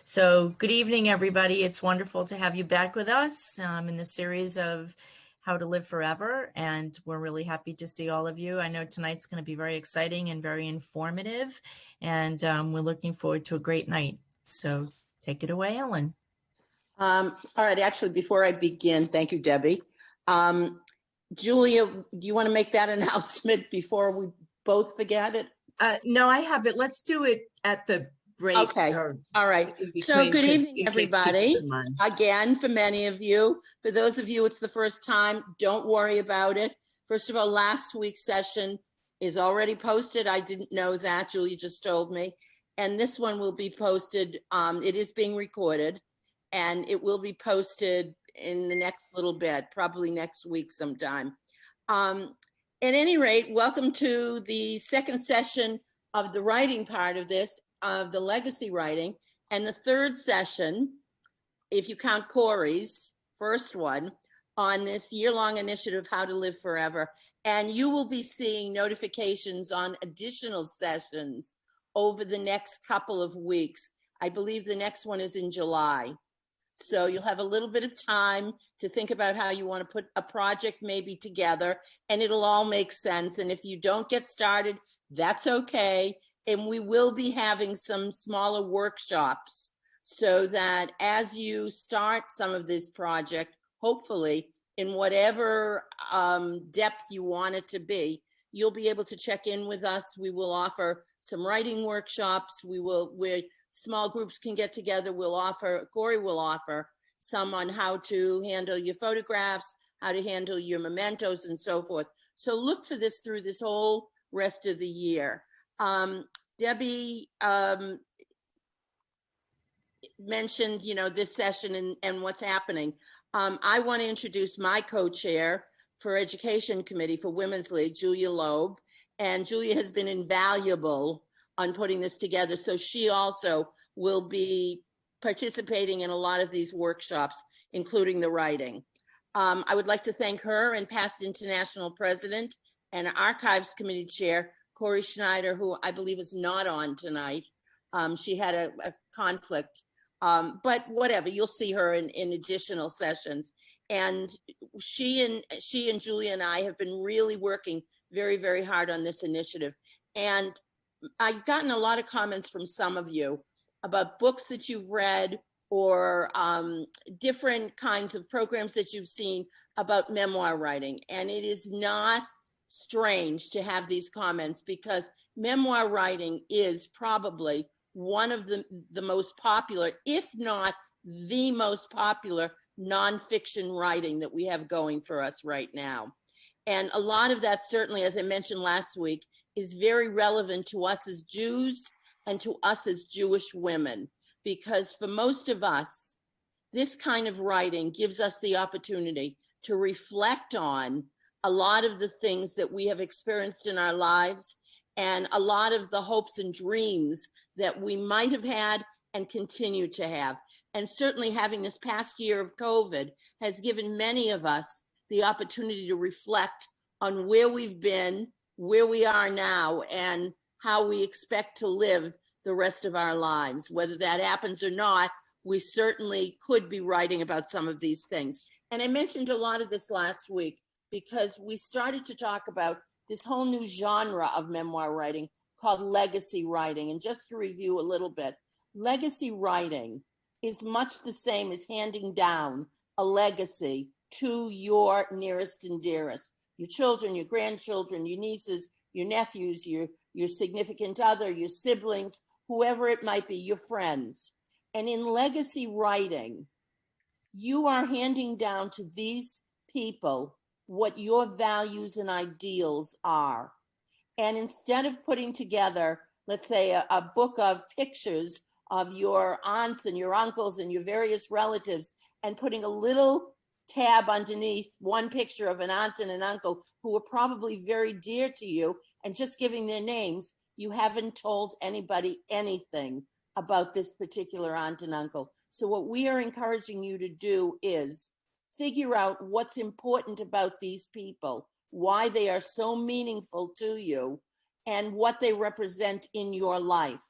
So, good evening, everybody. It's wonderful to have you back with us in the series of How to Live Forever. And we're really happy to see all of you. I know tonight's going to be very exciting and very informative. And we're looking forward to a great night. So, take it away, Ellen. All right, actually, before I begin, thank you, Debbie. Julia, do you want to make that announcement before we both forget it? No, I have it. Let's do it at the break. Okay. All right. So good evening, everybody. Again, for many of you, for those of you, it's the first time, don't worry about it. First of all, last week's session is already posted. I didn't know that. Julia just told me. And this one will be posted. It is being recorded and it will be posted in the next little bit, probably next week sometime. At any rate, welcome to the second session of the writing part of this, of the legacy writing, and the third session, if you count Corey's first one, on this year-long initiative, How to Live Forever. And you will be seeing notifications on additional sessions over the next couple of weeks. I believe the next one is in July. So you'll have a little bit of time to think about how you want to put a project maybe together, and it'll all make sense. And if you don't get started, that's okay. And we will be having some smaller workshops so that as you start some of this project, hopefully in whatever depth you want it to be, you'll be able to check in with us. We will offer some writing workshops. Where small groups can get together. Corey will offer some on how to handle your photographs, how to handle your mementos and so forth. So look for this through this whole rest of the year. Debbie mentioned, this session and what's happening. I want to introduce my co-chair for Education Committee for Women's League, Julia Loeb. And Julia has been invaluable on putting this together. So she also will be participating in a lot of these workshops, including the writing. I would like to thank her and past international president and archives committee chair, Corey Schneider, who I believe is not on tonight. She had a conflict, but whatever, you'll see her in additional sessions. And she and Julia and I have been really working very, very hard on this initiative. And I've gotten a lot of comments from some of you about books that you've read or different kinds of programs that you've seen about memoir writing. And it is not strange to have these comments because memoir writing is probably one of the most popular, if not the most popular nonfiction writing that we have going for us right now. And a lot of that, certainly, as I mentioned last week, is very relevant to us as Jews and to us as Jewish women, because for most of us, this kind of writing gives us the opportunity to reflect on a lot of the things that we have experienced in our lives and a lot of the hopes and dreams that we might have had and continue to have. And certainly having this past year of COVID has given many of us the opportunity to reflect on where we've been, where we are now, and how we expect to live the rest of our lives. Whether that happens or not, we certainly could be writing about some of these things. And I mentioned a lot of this last week because we started to talk about this whole new genre of memoir writing called legacy writing. And just to review a little bit, legacy writing is much the same as handing down a legacy to your nearest and dearest, your children, your grandchildren, your nieces, your nephews, your significant other, your siblings, whoever it might be, your friends. And in legacy writing, you are handing down to these people what your values and ideals are. And instead of putting together, let's say, a book of pictures of your aunts and your uncles and your various relatives and putting a little tab underneath one picture of an aunt and an uncle who were probably very dear to you and just giving their names, you haven't told anybody anything about this particular aunt and uncle. So what we are encouraging you to do is figure out what's important about these people, why they are so meaningful to you, and what they represent in your life.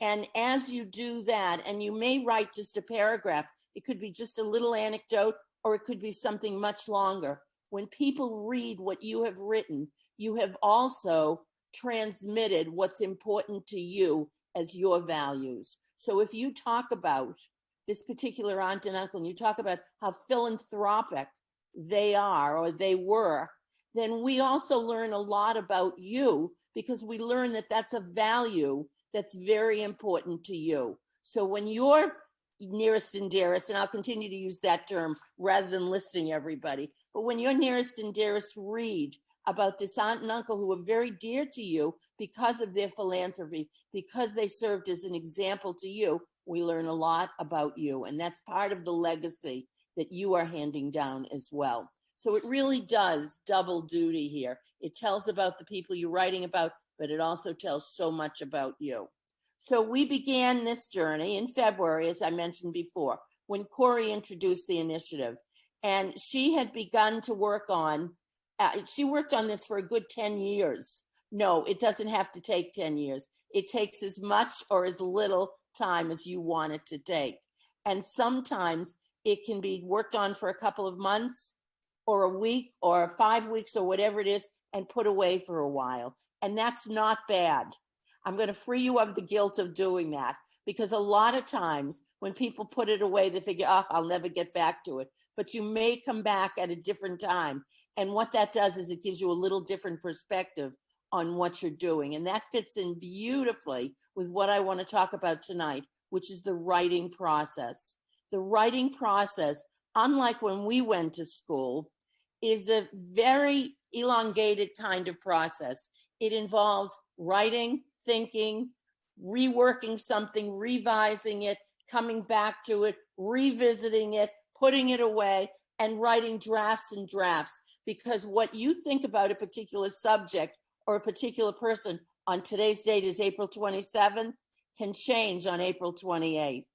And as you do that, and you may write just a paragraph, it could be just a little anecdote, or it could be something much longer. When people read what you have written, you have also transmitted what's important to you as your values. So if you talk about this particular aunt and uncle, and you talk about how philanthropic they are or they were, then we also learn a lot about you, because we learn that that's a value that's very important to you. So when your nearest and dearest, and I'll continue to use that term rather than listing everybody, but when your nearest and dearest read about this aunt and uncle who are very dear to you because of their philanthropy, because they served as an example to you, we learn a lot about you. And that's part of the legacy that you are handing down as well. So it really does double duty here. It tells about the people you're writing about, but it also tells so much about you. So we began this journey in February, as I mentioned before, when Corey introduced the initiative. And she had begun to work on, she worked on this for a good 10 years. No, it doesn't have to take 10 years. It takes as much or as little time as you want it to take. And sometimes it can be worked on for a couple of months or a week or 5 weeks or whatever it is, and put away for a while. And that's not bad. I'm going to free you of the guilt of doing that, because a lot of times when people put it away, they figure, oh, I'll never get back to it. But you may come back at a different time. And what that does is it gives you a little different perspective on what you're doing. And that fits in beautifully with what I want to talk about tonight, which is the writing process. The writing process, unlike when we went to school, is a very elongated kind of process. It involves writing, thinking, reworking something, revising it, coming back to it, revisiting it, putting it away, and writing drafts and drafts. Because what you think about a particular subject or a particular person on today's date is April 27th, can change on April 28th.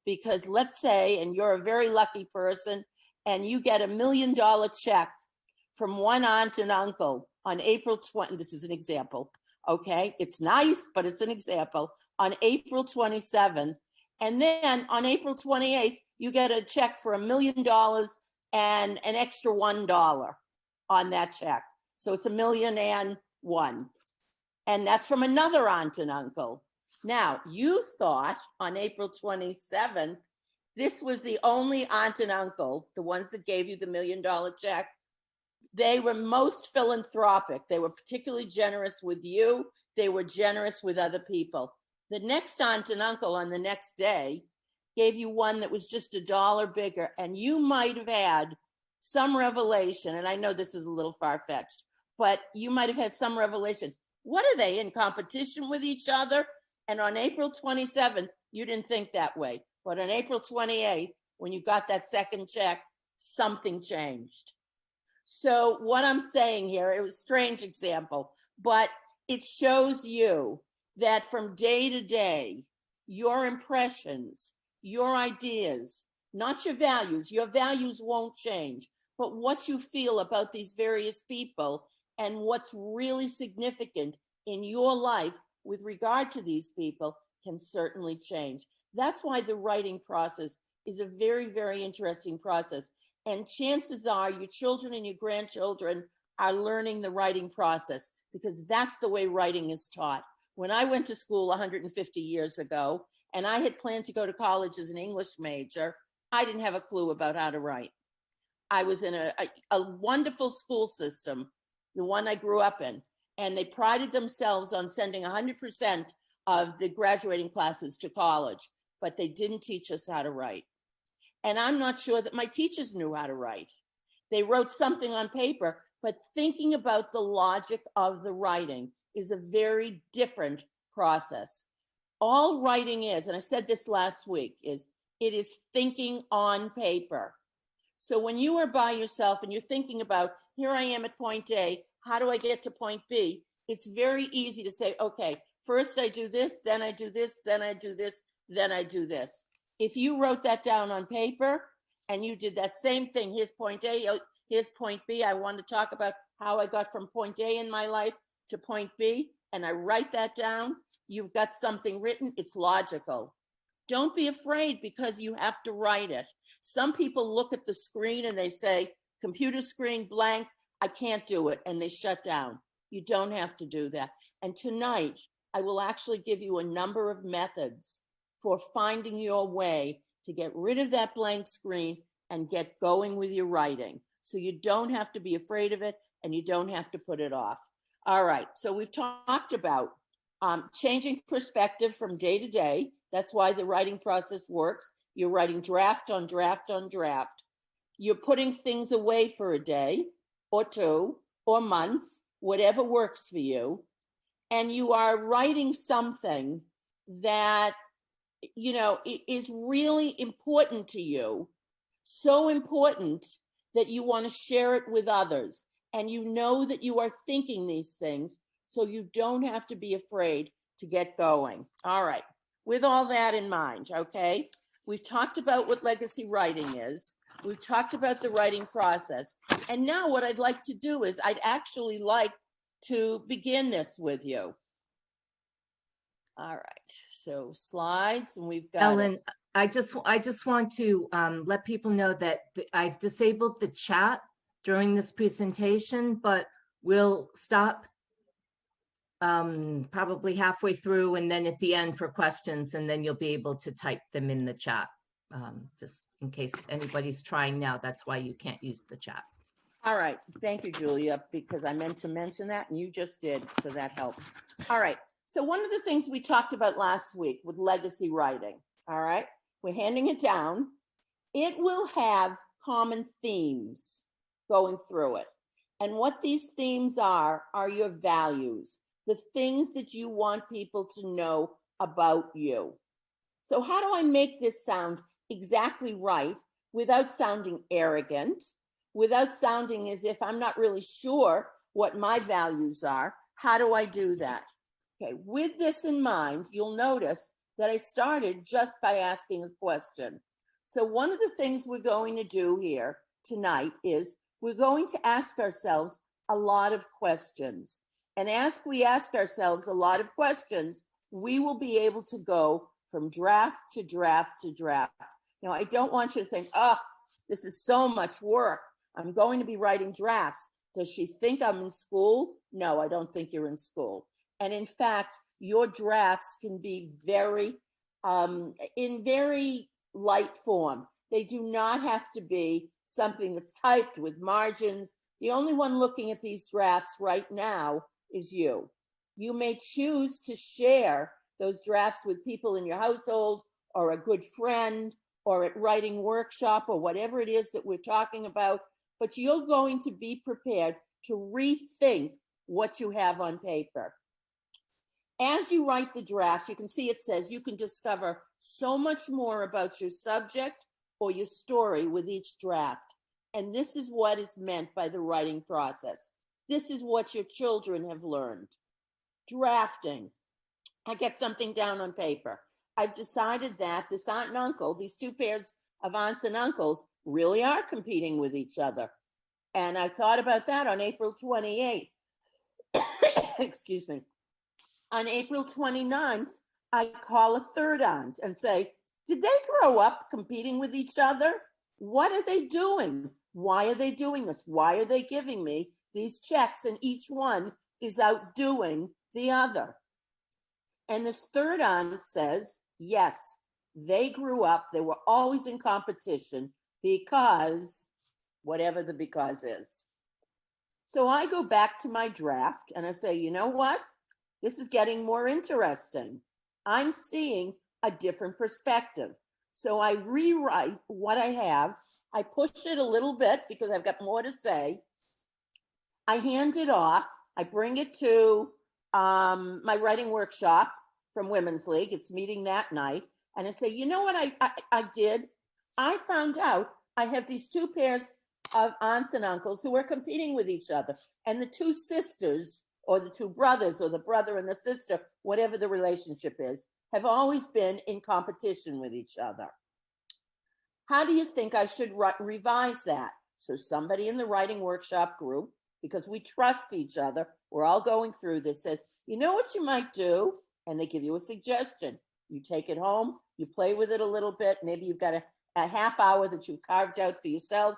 Because let's say, and you're a very lucky person, and you get $1 million check from one aunt and uncle on April 20th, this is an example, okay? It's nice, but it's an example, on April 27th. And then on April 28th, you get a check for $1 million and an extra $1 on that check. So it's $1,000,001. And that's from another aunt and uncle. Now, you thought on April 27th, this was the only aunt and uncle, the ones that gave you the $1 million check. They were most philanthropic. They were particularly generous with you. They were generous with other people. The next aunt and uncle on the next day gave you one that was just $1 bigger, and you might have had some revelation, and I know this is a little far-fetched, but you might have had some revelation. What are they, in competition with each other? And on April 27th, you didn't think that way. But on April 28th, when you got that second check, something changed. So what I'm saying here, it was a strange example, but it shows you that from day to day, your impressions, your ideas, not your values won't change, but what you feel about these various people and what's really significant in your life with regard to these people can certainly change. That's why the writing process is a very, very interesting process. And chances are your children and your grandchildren are learning the writing process, because that's the way writing is taught. When I went to school 150 years ago, and I had planned to go to college as an English major, I didn't have a clue about how to write. I was in a wonderful school system, the one I grew up in, and they prided themselves on sending 100% of the graduating classes to college, but they didn't teach us how to write. And I'm not sure that my teachers knew how to write. They wrote something on paper, but thinking about the logic of the writing is a very different process. All writing is, and I said this last week, is it is thinking on paper. So when you are by yourself and you're thinking about, here I am at point A, how do I get to point B? It's very easy to say, okay, first I do this, then I do this, then I do this, then I do this. If you wrote that down on paper and you did that same thing, here's point A, here's point B, I want to talk about how I got from point A in my life to point B, and I write that down, you've got something written, it's logical. Don't be afraid because you have to write it. Some people look at the screen and they say, computer screen blank, I can't do it, and they shut down. You don't have to do that. And tonight, I will actually give you a number of methods for finding your way to get rid of that blank screen and get going with your writing. So you don't have to be afraid of it and you don't have to put it off. All right, so we've talked about changing perspective from day to day. That's why the writing process works. You're writing draft on draft on draft. You're putting things away for a day or two or months, whatever works for you. And you are writing something that, you know, is really important to you. So important that you want to share it with others. And you know that you are thinking these things, so you don't have to be afraid to get going. All right, with all that in mind, okay? We've talked about what legacy writing is. We've talked about the writing process. And now what I'd like to do is I'd actually like to begin this with you. All right, so slides, and we've got Ellen, I just want to let people know that I've disabled the chat during this presentation, but we'll stop probably halfway through and then at the end for questions, and then you'll be able to type them in the chat. Just in case anybody's trying now, that's why you can't use the chat. All right, thank you, Julia, because I meant to mention that and you just did, so that helps. All right, so one of the things we talked about last week with legacy writing, all right, we're handing it down. It will have common themes going through it. And what these themes are your values, the things that you want people to know about you. So how do I make this sound exactly right without sounding arrogant, without sounding as if I'm not really sure what my values are? How do I do that? Okay, with this in mind, you'll notice that I started just by asking a question. So one of the things we're going to do here tonight is we're going to ask ourselves a lot of questions. And as we ask ourselves a lot of questions, we will be able to go from draft to draft to draft. Now, I don't want you to think, oh, this is so much work. I'm going to be writing drafts. Does she think I'm in school? No, I don't think you're in school. And in fact, your drafts can be in very light form. They do not have to be something that's typed with margins. The only one looking at these drafts right now is you. You may choose to share those drafts with people in your household or a good friend or at writing workshop or whatever it is that we're talking about, but you're going to be prepared to rethink what you have on paper. As you write the drafts, you can see it says you can discover so much more about your subject or your story with each draft. And this is what is meant by the writing process. This is what your children have learned. Drafting. I get something down on paper. I've decided that this aunt and uncle, these two pairs of aunts and uncles, really are competing with each other. And I thought about that on April 28th. Excuse me. On April 29th, I call a third aunt and say, did they grow up competing with each other? What are they doing? Why are they doing this? Why are they giving me these checks? And each one is outdoing the other. And this third aunt says, yes, they grew up. They were always in competition because whatever the because is. So I go back to my draft and I say, you know what? This is getting more interesting. I'm seeing a different perspective. So I rewrite what I have. I push it a little bit because I've got more to say. I hand it off. I bring it to my writing workshop from Women's League. It's meeting that night. And I say, you know what I did? I found out I have these two pairs of aunts and uncles who are competing with each other. And the two sisters, or the two brothers, or the brother and the sister, whatever the relationship is, have always been in competition with each other. How do you think I should revise that? So somebody in the writing workshop group, because we trust each other, we're all going through this, says, you know what you might do? and they give you a suggestion. You take it home, you play with it a little bit. Maybe you've got a half hour that you've carved out for yourself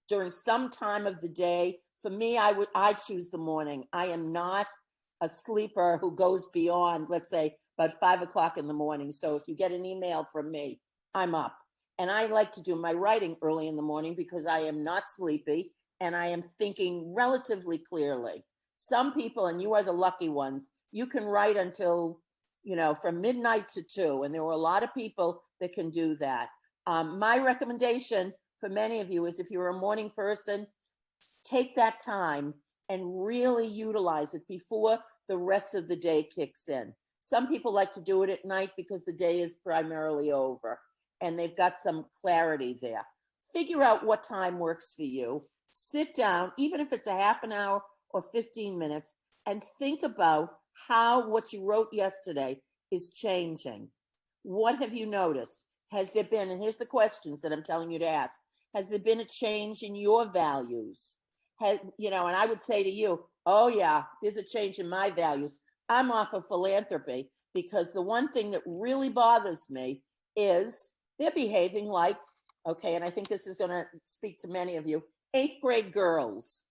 during some time of the day. For me, I choose the morning. I am not a sleeper who goes beyond, let's say, about 5 o'clock in the morning. So if you get an email from me, I'm up. And I like to do my writing early in the morning because I am not sleepy and I am thinking relatively clearly. Some people, and you are the lucky ones, you can write until, from midnight to 2. And there were a lot of people that can do that. My recommendation for many of you is, if you're a morning person, take that time and really utilize it before the rest of the day kicks in. Some people like to do it at night because the day is primarily over and they've got some clarity there. Figure out what time works for you. Sit down, even if it's a half an hour or 15 minutes, and think about how what you wrote yesterday is changing. What have you noticed? Has there been, and here's the questions that I'm telling you to ask, has there been a change in your values? And I would say to you, oh yeah, there's a change in my values. I'm off of philanthropy because the one thing that really bothers me is they're behaving like, okay, and I think this is going to speak to many of you, 8th grade girls.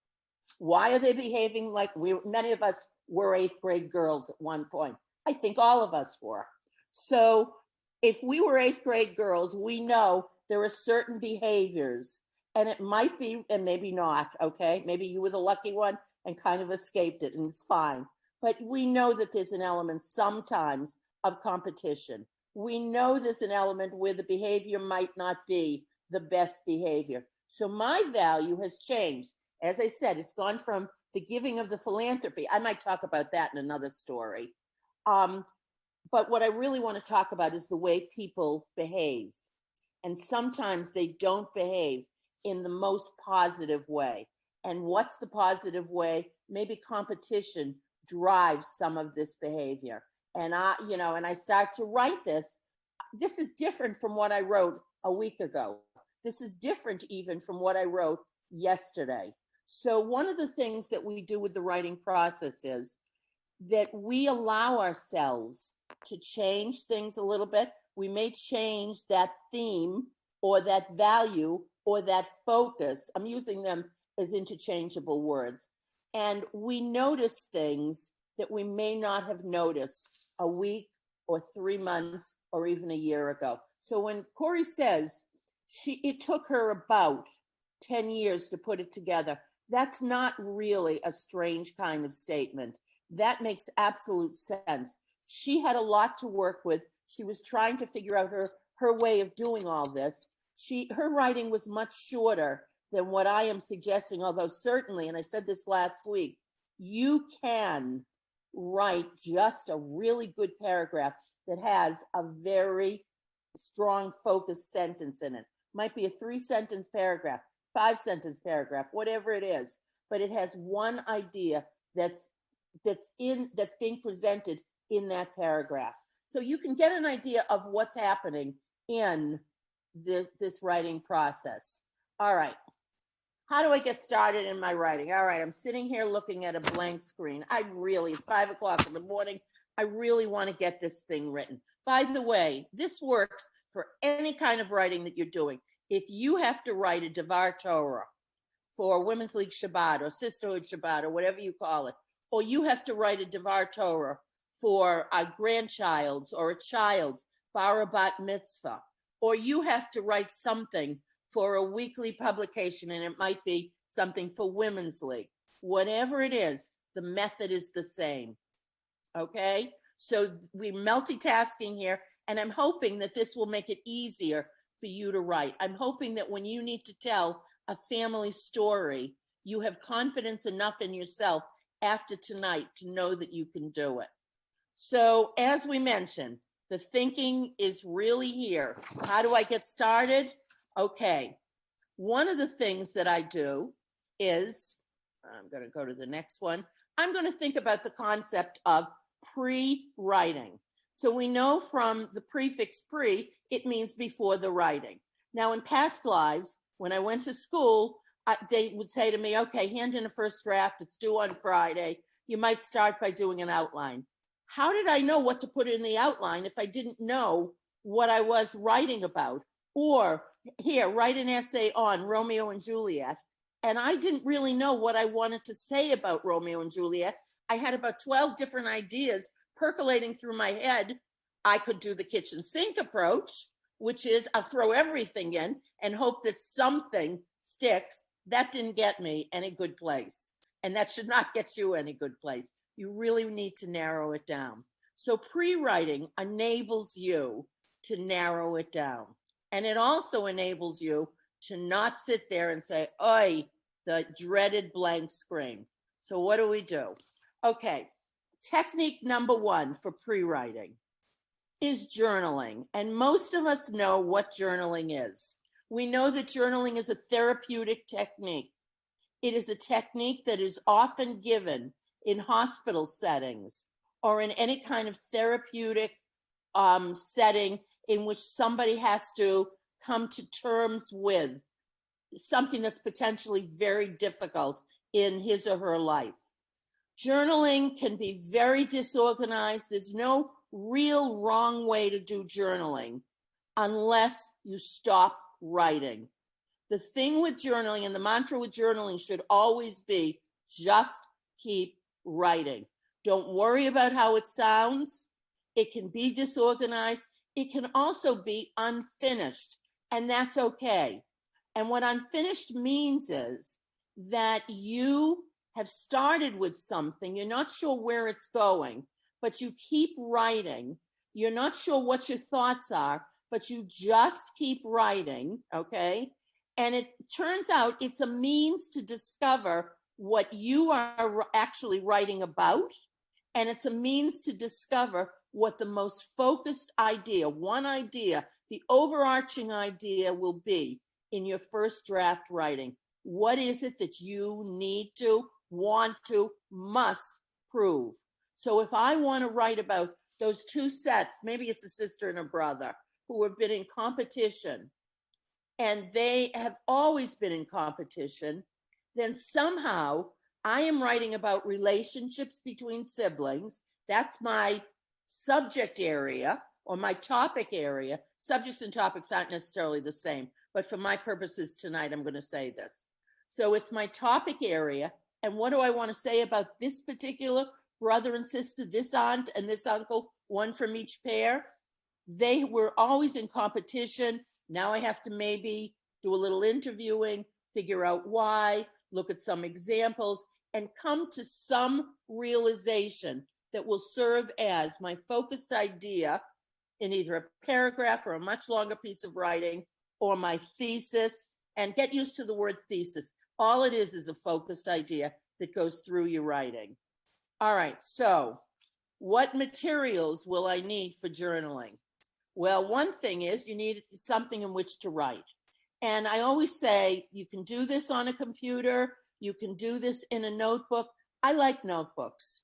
Why are they behaving like many of us were 8th grade girls at one point? I think all of us were. So if we were 8th grade girls, we know there are certain behaviors, and it might be, and maybe not, okay? Maybe you were the lucky one and kind of escaped it, and it's fine. But we know that there's an element sometimes of competition. We know there's an element where the behavior might not be the best behavior. So my value has changed. As I said, it's gone from the giving of the philanthropy. I might talk about that in another story. But what I really want to talk about is the way people behave. And sometimes they don't behave in the most positive way. And what's the positive way? Maybe competition drives some of this behavior. And I start to write this. This is different from what I wrote a week ago. This is different even from what I wrote yesterday. So one of the things that we do with the writing process is that we allow ourselves to change things a little bit. We may change that theme or that value or that focus. I'm using them as interchangeable words. And we notice things that we may not have noticed a week or 3 months or even a year ago. So when Corey says it took her about 10 years to put it together, that's not really a strange kind of statement. That makes absolute sense. She had a lot to work with. She was trying to figure out her way of doing all this. Her writing was much shorter than what I am suggesting, although certainly, and I said this last week, you can write just a really good paragraph that has a very strong focused sentence in it. Might be a 3-sentence paragraph, 5-sentence paragraph, whatever it is, but it has one idea that's being presented in that paragraph. So you can get an idea of what's happening in this writing process. All right. How do I get started in my writing? All right, I'm sitting here looking at a blank screen. It's 5 o'clock in the morning. I really want to get this thing written. By the way, this works for any kind of writing that you're doing. If you have to write a Devar Torah for Women's League Shabbat or Sisterhood Shabbat or whatever you call it, or you have to write a Devar Torah for a grandchild's or a child's bar bat mitzvah, or you have to write something for a weekly publication, and it might be something for Women's League. Whatever it is, the method is the same. Okay? So we're multitasking here, and I'm hoping that this will make it easier for you to write. I'm hoping that when you need to tell a family story, you have confidence enough in yourself after tonight to know that you can do it. So as we mentioned, the thinking is really here. How do I get started? Okay, one of the things that I do is, I'm going to go to the next one. I'm going to think about the concept of pre-writing. So we know from the prefix pre, it means before the writing. Now in past lives, when I went to school, they would say to me, okay, hand in a first draft, it's due on Friday. You might start by doing an outline. how did I know what to put in the outline if I didn't know what I was writing about? Or here, write an essay on Romeo and Juliet. And I didn't really know what I wanted to say about Romeo and Juliet. I had about 12 different ideas percolating through my head. I could do the kitchen sink approach, which is I'll throw everything in and hope that something sticks. That didn't get me any good place. And that should not get you any good place. You really need to narrow it down. So pre-writing enables you to narrow it down. And it also enables you to not sit there and say, "Oi," the dreaded blank screen. So what do? Okay, technique number one for pre-writing is journaling. And most of us know what journaling is. We know that journaling is a therapeutic technique. It is a technique that is often given in hospital settings or in any kind of therapeutic setting in which somebody has to come to terms with something that's potentially very difficult in his or her life. Journaling can be very disorganized. There's no real wrong way to do journaling unless you stop writing. The thing with journaling and the mantra with journaling should always be just keep writing. Don't worry about how it sounds. It can be disorganized. It can also be unfinished, and that's okay. And what unfinished means is that you have started with something, you're not sure where it's going, but you keep writing. You're not sure what your thoughts are, but you just keep writing, okay? And it turns out it's a means to discover what you are actually writing about. And it's a means to discover what the most focused idea, one idea, the overarching idea will be in your first draft writing. What is it that you need to, want to, must prove? So if I want to write about those two sets, maybe it's a sister and a brother who have been in competition, and they have always been in competition, then somehow I am writing about relationships between siblings. That's my subject area or my topic area. Subjects and topics aren't necessarily the same, but for my purposes tonight, I'm going to say this. So it's my topic area. And what do I want to say about this particular brother and sister, this aunt and this uncle, one from each pair? They were always in competition. Now I have to maybe do a little interviewing, figure out why, look at some examples, and come to some realization that will serve as my focused idea in either a paragraph or a much longer piece of writing or my thesis. And get used to the word thesis. All it is a focused idea that goes through your writing. All right, so what materials will I need for journaling? Well, one thing is you need something in which to write. And I always say you can do this on a computer, you can do this in a notebook. I like notebooks.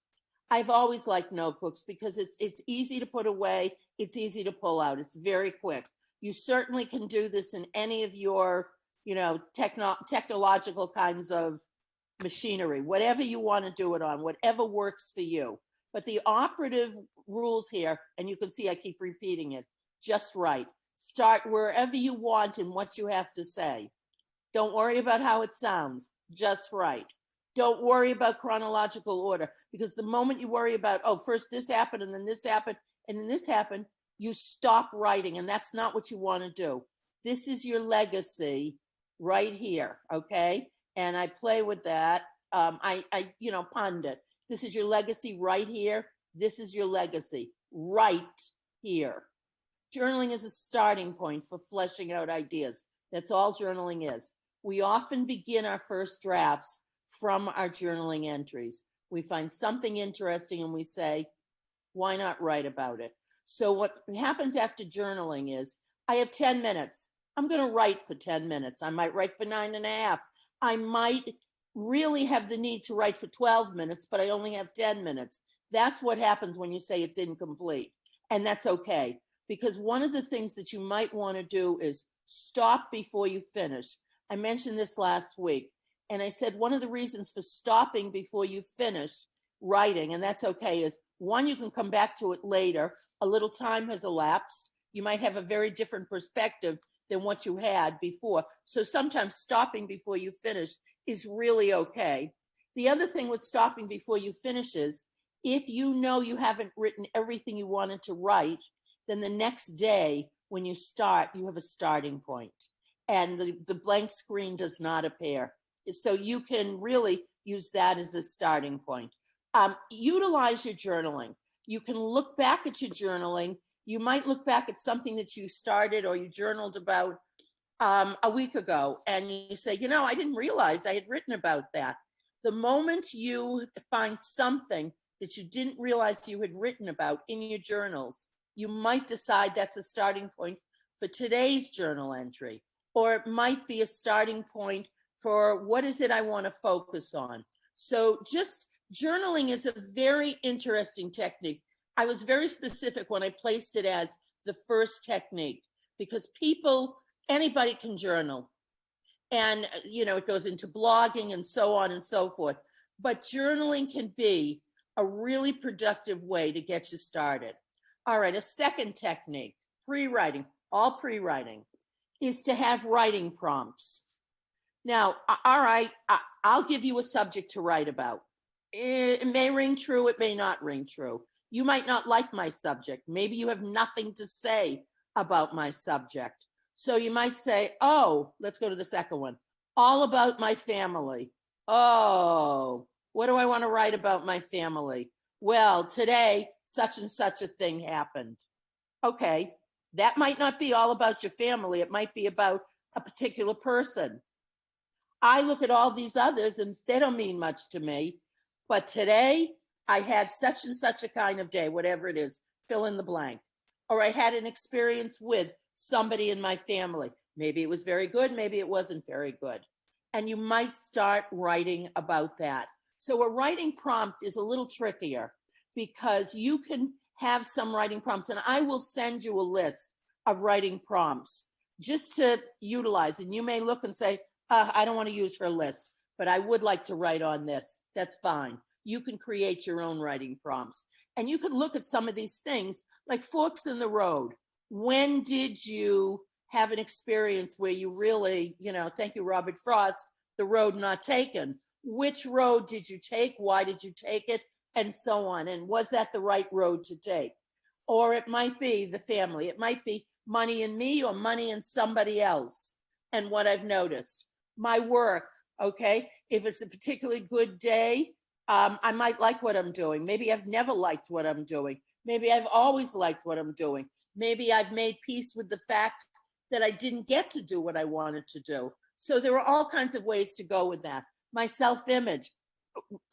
I've always liked notebooks because it's easy to put away, it's easy to pull out, it's very quick. You certainly can do this in any of your, technological kinds of machinery, whatever you want to do it on, whatever works for you. But the operative rules here, and you can see I keep repeating it, just write. Start wherever you want and what you have to say. Don't worry about how it sounds, just write. Don't worry about chronological order, because the moment you worry about, oh, first this happened and then this happened and then this happened, you stop writing, and that's not what you want to do. This is your legacy right here, okay? And I play with that. I pond it. This is your legacy right here. This is your legacy right here. Journaling is a starting point for fleshing out ideas. That's all journaling is. We often begin our first drafts from our journaling entries. We find something interesting and we say, why not write about it? So what happens after journaling is, I have 10 minutes. I'm going to write for 10 minutes. I might write for 9.5. I might really have the need to write for 12 minutes, but I only have 10 minutes. That's what happens when you say it's incomplete. And that's okay. Because one of the things that you might want to do is stop before you finish. I mentioned this last week, and I said one of the reasons for stopping before you finish writing, and that's okay, is one, you can come back to it later. A little time has elapsed. You might have a very different perspective than what you had before. So sometimes stopping before you finish is really okay. The other thing with stopping before you finish is, if you know you haven't written everything you wanted to write, then the next day when you start, you have a starting point, and the blank screen does not appear. So you can really use that as a starting point. Utilize your journaling. You can look back at your journaling. You might look back at something that you started or you journaled about a week ago, and you say, you know, I didn't realize I had written about that. The moment you find something that you didn't realize you had written about in your journals, you might decide that's a starting point for today's journal entry, or it might be a starting point for what is it I want to focus on. So just journaling is a very interesting technique. I was very specific when I placed it as the first technique, because anybody can journal. And, you know, it goes into blogging and so on and so forth. But journaling can be a really productive way to get you started. All right, a second technique, pre-writing, all pre-writing, is to have writing prompts. Now, all right, I'll give you a subject to write about. It may ring true, it may not ring true. You might not like my subject. Maybe you have nothing to say about my subject. So you might say, oh, let's go to the second one. All about my family. Oh, what do I want to write about my family? Well, today, such and such a thing happened. Okay, that might not be all about your family. It might be about a particular person. I look at all these others and they don't mean much to me. But today, I had such and such a kind of day, whatever it is, fill in the blank. Or I had an experience with somebody in my family. Maybe it was very good, maybe it wasn't very good. And you might start writing about that. So a writing prompt is a little trickier, because you can have some writing prompts, and I will send you a list of writing prompts just to utilize. And you may look and say, I don't want to use for a list, but I would like to write on this. That's fine. You can create your own writing prompts. And you can look at some of these things like forks in the road. When did you have an experience where you really, you know, thank you, Robert Frost, the road not taken? Which road did you take? Why did you take it? And so on. And was that the right road to take? Or it might be the family. It might be money in me or money in somebody else. And what I've noticed, my work, okay? If it's a particularly good day, I might like what I'm doing. Maybe I've never liked what I'm doing. Maybe I've always liked what I'm doing. Maybe I've made peace with the fact that I didn't get to do what I wanted to do. So there are all kinds of ways to go with that. My self-image,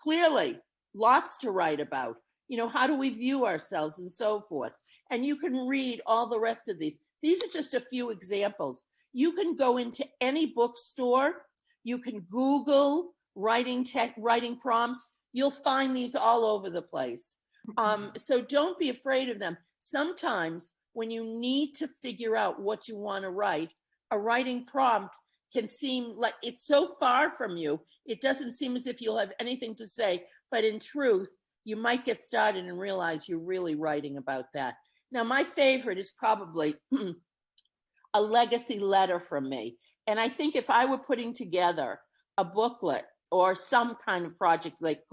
clearly, lots to write about. You know, how do we view ourselves and so forth? And you can read all the rest of these. These are just a few examples. You can go into any bookstore. You can Google writing prompts. You'll find these all over the place. So don't be afraid of them. Sometimes when you need to figure out what you want to write, a writing prompt can seem like it's so far from you. It doesn't seem as if you'll have anything to say, but in truth, you might get started and realize you're really writing about that. Now, my favorite is probably a legacy letter from me. And I think if I were putting together a booklet or some kind of project like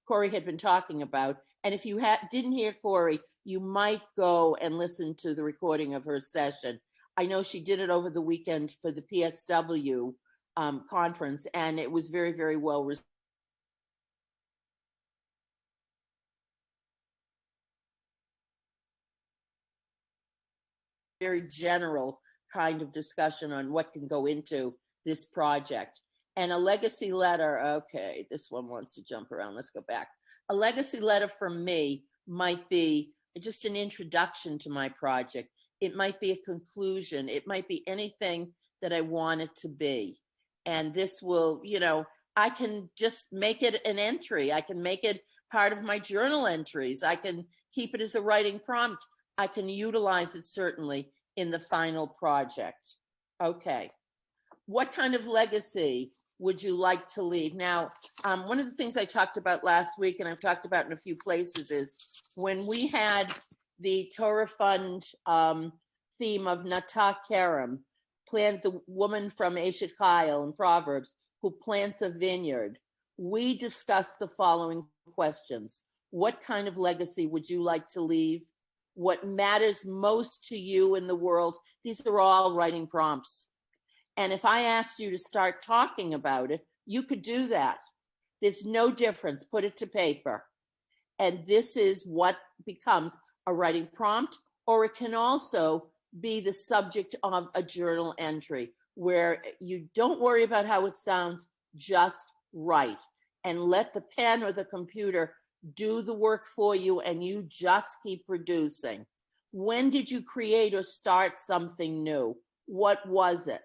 Corey had been talking about, and if you didn't hear Corey, you might go and listen to the recording of her session. I know she did it over the weekend for the PSW conference, and it was very, very well received. Very general kind of discussion on what can go into this project. And a legacy letter, okay, this one wants to jump around. Let's go back. A legacy letter from me might be just an introduction to my project. It might be a conclusion. It might be anything that I want it to be. And this will, you know, I can just make it an entry. I can make it part of my journal entries. I can keep it as a writing prompt. I can utilize it certainly in the final project. Okay. What kind of legacy would you like to leave? Now, one of the things I talked about last week, and I've talked about in a few places, is when we had the Torah Fund theme of Natah Kerem, the woman from Eshet Chayil in Proverbs who plants a vineyard, we discussed the following questions. What kind of legacy would you like to leave? What matters most to you in the world? These are all writing prompts. And if I asked you to start talking about it, you could do that. There's no difference. Put it to paper. And this is what becomes a writing prompt, or it can also be the subject of a journal entry where you don't worry about how it sounds, just write and let the pen or the computer do the work for you, and you just keep producing. When did you create or start something new? What was it?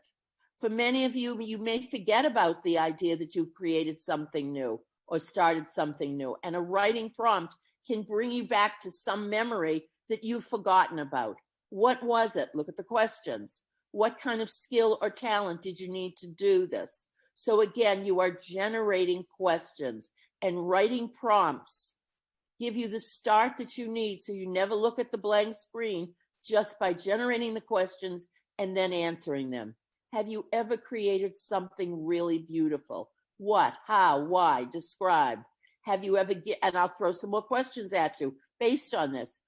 For many of you, you may forget about the idea that you've created something new or started something new, and a writing prompt can bring you back to some memory that you've forgotten about. What was it? Look at the questions. What kind of skill or talent did you need to do this? So again, you are generating questions, and writing prompts give you the start that you need so you never look at the blank screen, just by generating the questions and then answering them. Have you ever created something really beautiful? What, how, why? Describe. Have you ever, and I'll throw some more questions at you based on this.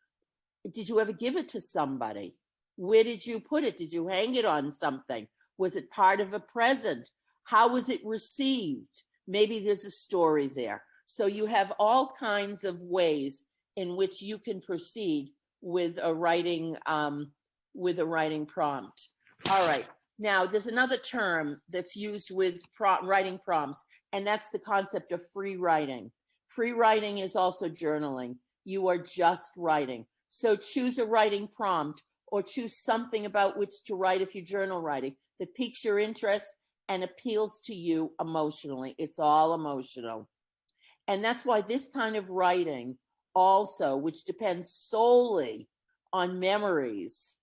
Did you ever give it to somebody? Where did you put it? Did you hang it on something? Was it part of a present? How was it received? Maybe there's a story there. So you have all kinds of ways in which you can proceed with a writing prompt. All right. Now, there's another term that's used with writing prompts, and that's the concept of free writing. Free writing is also journaling. You are just writing. So choose a writing prompt, or choose something about which to write if you're journal writing that piques your interest and appeals to you emotionally. It's all emotional. And that's why this kind of writing also, which depends solely on memories,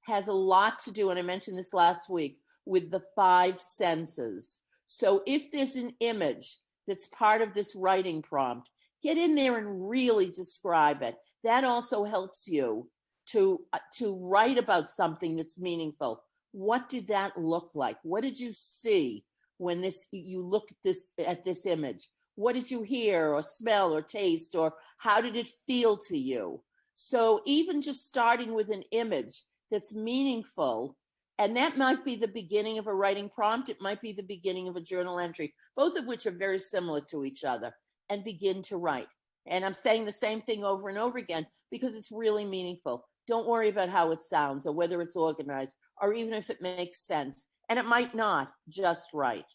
has a lot to do, and I mentioned this last week, with the 5 senses. So if there's an image that's part of this writing prompt, get in there and really describe it. That also helps you to write about something that's meaningful. What did that look like? What did you see when you looked at this image? What did you hear or smell or taste, or how did it feel to you? So even just starting with an image that's meaningful, and that might be the beginning of a writing prompt, it might be the beginning of a journal entry, both of which are very similar to each other, and begin to write. And I'm saying the same thing over and over again because it's really meaningful. Don't worry about how it sounds or whether it's organized or even if it makes sense. And it might not, just write.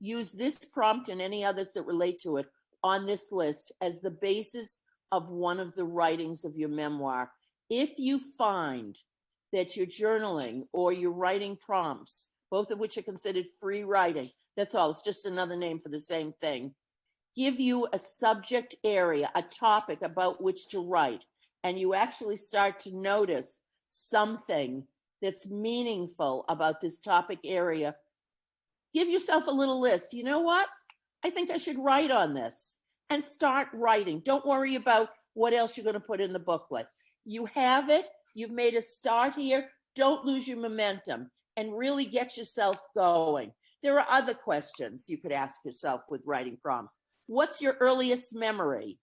Use this prompt and any others that relate to it on this list as the basis of one of the writings of your memoir. If you find that you're journaling or you're writing prompts, both of which are considered free writing, that's all, it's just another name for the same thing, give you a subject area, a topic about which to write, and you actually start to notice something that's meaningful about this topic area, give yourself a little list. You know what? I think I should write on this, and start writing. Don't worry about what else you're going to put in the booklet. You have it. You've made a start here. Don't lose your momentum and really get yourself going. There are other questions you could ask yourself with writing prompts. What's your earliest memory?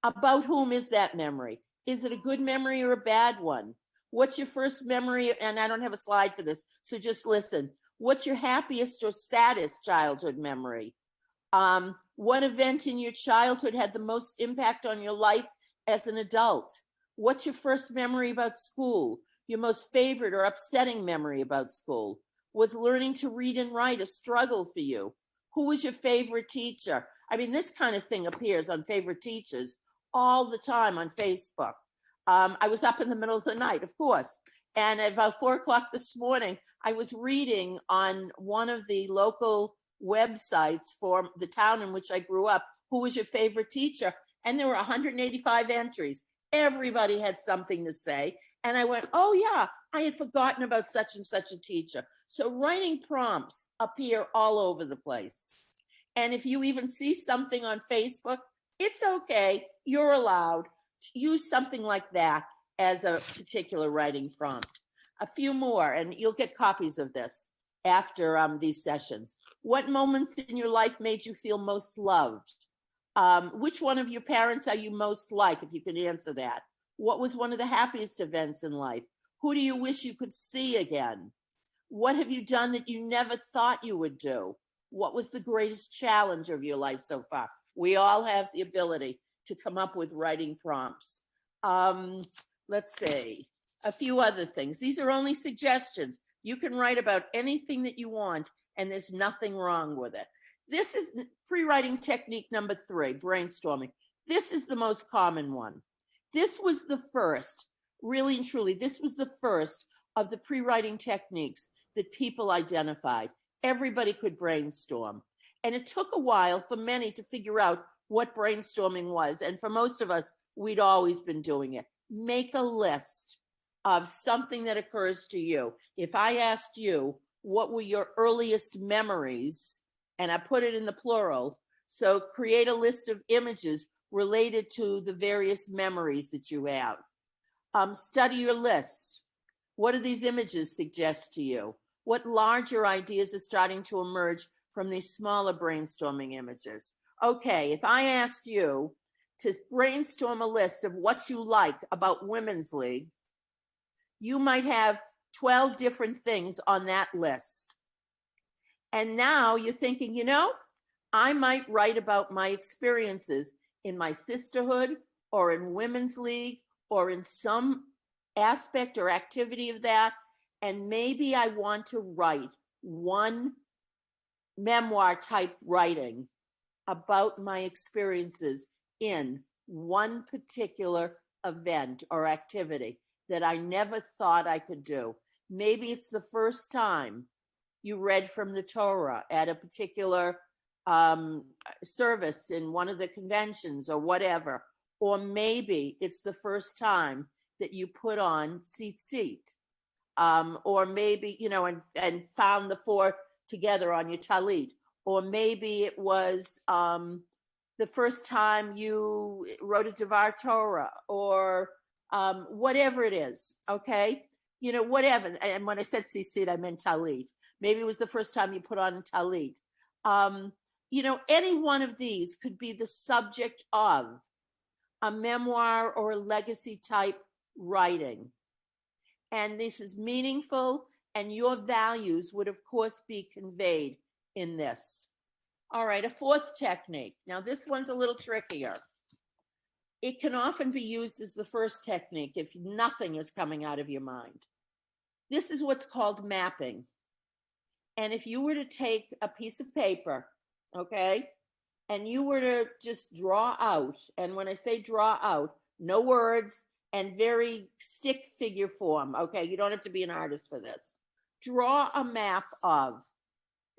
About whom is that memory? Is it a good memory or a bad one? What's your first memory? And I don't have a slide for this, so just listen. What's your happiest or saddest childhood memory? What event in your childhood had the most impact on your life as an adult? What's your first memory about school? Your most favorite or upsetting memory about school? Was learning to read and write a struggle for you? Who was your favorite teacher? I mean, this kind of thing appears on favorite teachers all the time on Facebook. I was up in the middle of the night, of course, and at about 4 o'clock this morning, I was reading on one of the local websites for the town in which I grew up, who was your favorite teacher? And there were 185 entries. Everybody had something to say, And I went, oh yeah, I had forgotten about such and such a teacher. So writing prompts appear all over the place. And if you even see something on Facebook, it's okay. You're allowed to use something like that as a particular writing prompt. A few more, and you'll get copies of this after these sessions. What moments in your life made you feel most loved? Which one of your parents are you most like, if you can answer that? What was one of the happiest events in life? Who do you wish you could see again? What have you done that you never thought you would do? What was the greatest challenge of your life so far? We all have the ability to come up with writing prompts. Let's see, a few other things. These are only suggestions. You can write about anything that you want, and there's nothing wrong with it. This is pre-writing technique number 3, brainstorming. This is the most common one. This was the first, really and truly, this was the first of the pre-writing techniques that people identified. Everybody could brainstorm. And it took a while for many to figure out what brainstorming was. And for most of us, we'd always been doing it. Make a list of something that occurs to you. If I asked you, what were your earliest memories? And I put it in the plural. So create a list of images related to the various memories that you have. Study your list. What do these images suggest to you? What larger ideas are starting to emerge from these smaller brainstorming images? Okay, if I asked you to brainstorm a list of what you like about Women's League, you might have 12 different things on that list. And now you're thinking, you know, I might write about my experiences in my sisterhood or in Women's League or in some aspect or activity of that. And maybe I want to write one memoir type writing about my experiences in one particular event or activity that I never thought I could do. Maybe it's the first time you read from the Torah at a particular service in one of the conventions or whatever. Or maybe it's the first time that you put on tzitzit. Or maybe, you know, and found the 4 together on your talit. Or maybe it was the first time you wrote a Devar Torah, or whatever it is, okay? You know, whatever. And when I said tzitzit, I meant talit. Maybe it was the first time you put on a talit. You know, any one of these could be the subject of a memoir or a legacy type writing. And this is meaningful, and your values would, of course, be conveyed in this. All right, a 4th technique. Now, this one's a little trickier. It can often be used as the first technique if nothing is coming out of your mind. This is what's called mapping. And if you were to take a piece of paper, okay, and you were to just draw out, and when I say draw out, no words and very stick figure form, okay, you don't have to be an artist for this. Draw a map of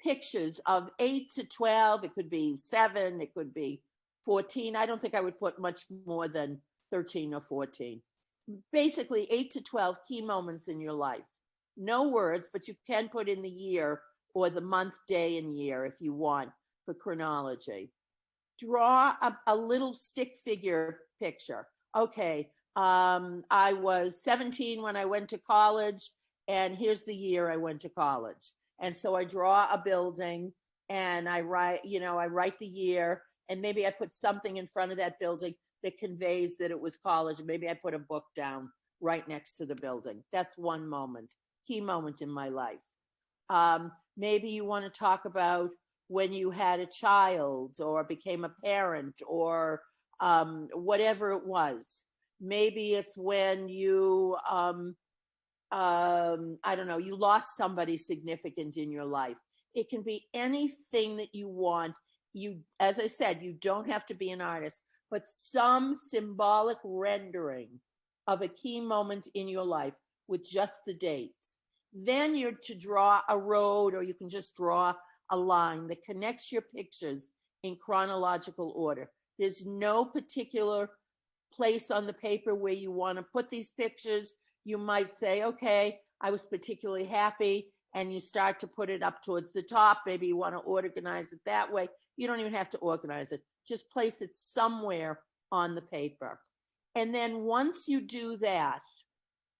pictures of 8 to 12, it could be 7, it could be 14. I don't think I would put much more than 13 or 14. Basically 8 to 12 key moments in your life. No words, but you can put in the year or the month, day, and year if you want for chronology. Draw a little stick figure picture. Okay, I was 17 when I went to college, and here's the year I went to college. And so I draw a building, and I write, you know, I write the year, and maybe I put something in front of that building that conveys that it was college. Maybe I put a book down right next to the building. That's one moment, key moment in my life. Maybe you want to talk about when you had a child or became a parent or whatever it was. Maybe it's when you, I don't know, you lost somebody significant in your life. It can be anything that you want. You, as I said, you don't have to be an artist, but some symbolic rendering of a key moment in your life with just the dates. Then you're to draw a road, or you can just draw a line that connects your pictures in chronological order. There's no particular place on the paper where you want to put these pictures. you might say, okay, I was particularly happy, and you start to put it up towards the top. Maybe you want to organize it that way. You don't even have to organize it. Just place it somewhere on the paper. And then once you do that,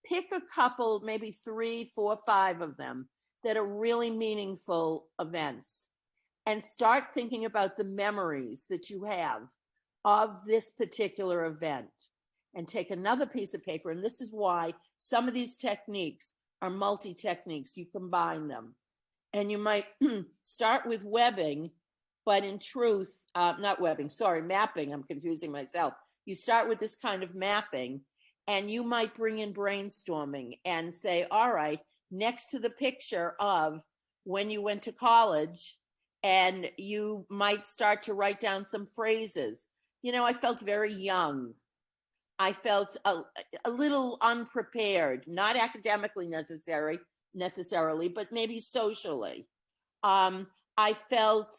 pick a couple, maybe 3, 4, 5 of them that are really meaningful events, and start thinking about the memories that you have of this particular event. And take another piece of paper, and this is why some of these techniques are multi-techniques. You combine them. And you might start with webbing, but in truth, not webbing, sorry, mapping, I'm confusing myself. You start with this kind of mapping, and you might bring in brainstorming and say, all right, next to the picture of when you went to college, and you might start to write down some phrases. You know, I felt very young. I felt a little unprepared, not academically necessarily, but maybe socially. I felt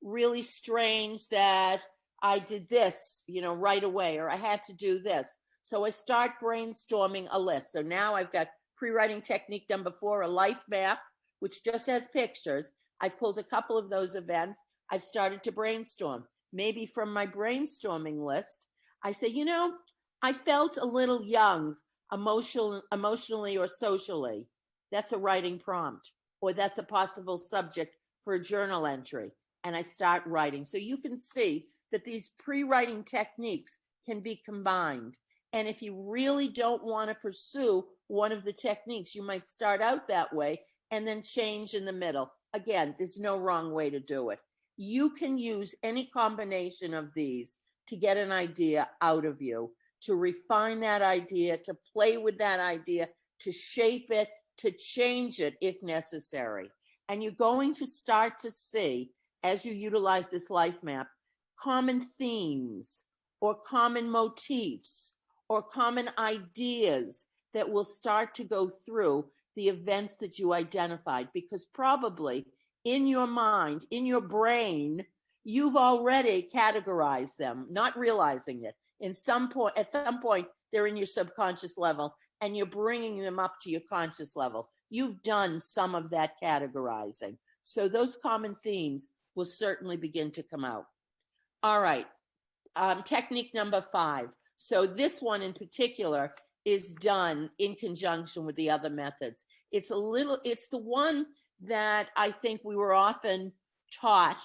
really strange that I did this, you know, right away, or I had to do this. So I start brainstorming a list. So now I've got pre-writing technique number 4, a life map, which just has pictures. I've pulled a couple of those events. I've started to brainstorm. Maybe from my brainstorming list, I say, you know, I felt a little young, emotionally or socially. That's a writing prompt, or that's a possible subject for a journal entry. And I start writing. So you can see that these pre-writing techniques can be combined. And if you really don't want to pursue one of the techniques, you might start out that way and then change in the middle. Again, there's no wrong way to do it. You can use any combination of these to get an idea out of you, to refine that idea, to play with that idea, to shape it, to change it if necessary. And you're going to start to see, as you utilize this life map, common themes or common motifs or common ideas that will start to go through the events that you identified, because probably in your mind, in your brain, you've already categorized them, not realizing it. At some point, they're in your subconscious level, and you're bringing them up to your conscious level. You've done some of that categorizing. So those common themes will certainly begin to come out. All right, technique number 5. So this one in particular is done in conjunction with the other methods. It's the one that I think we were often taught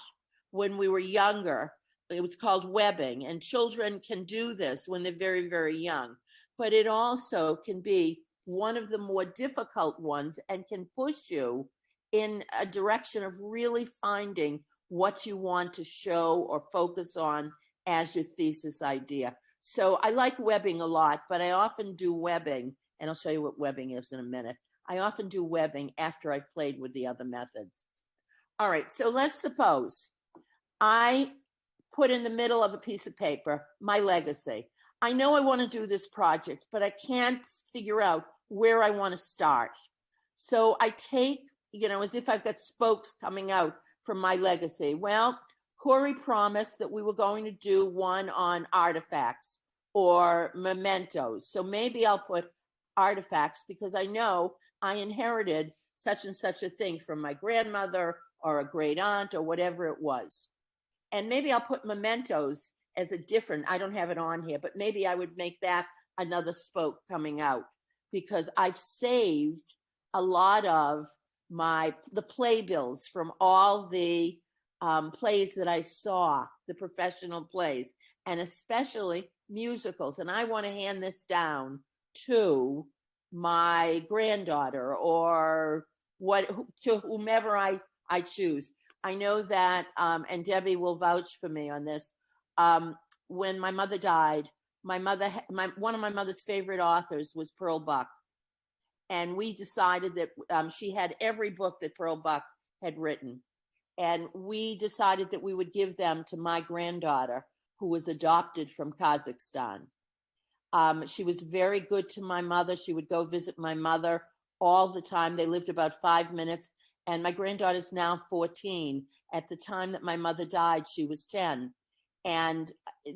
when we were younger. It was called webbing, and children can do this when they're very, very young. But it also can be one of the more difficult ones and can push you in a direction of really finding what you want to show or focus on as your thesis idea. So I like webbing a lot, but I often do webbing, and I'll show you what webbing is in a minute. I often do webbing after I've played with the other methods. All right, so let's suppose I put in the middle of a piece of paper my legacy. I know I want to do this project, but I can't figure out where I want to start. So I take, you know, as if I've got spokes coming out from my legacy. Well, Corey promised that we were going to do one on artifacts or mementos. So maybe I'll put artifacts because I know I inherited such and such a thing from my grandmother or a great aunt or whatever it was. And maybe I'll put mementos as a different, I don't have it on here, but maybe I would make that another spoke coming out, because I've saved a lot of the playbills from all the plays that I saw, the professional plays, and especially musicals. And I want to hand this down to my granddaughter or to whomever I choose. I know that, and Debbie will vouch for me on this. When my mother died, one of my mother's favorite authors was Pearl Buck. And we decided that she had every book that Pearl Buck had written. And we decided that we would give them to my granddaughter, who was adopted from Kazakhstan. She was very good to my mother. She would go visit my mother all the time. They lived about 5 minutes. And my granddaughter's now 14. At the time that my mother died, she was 10. And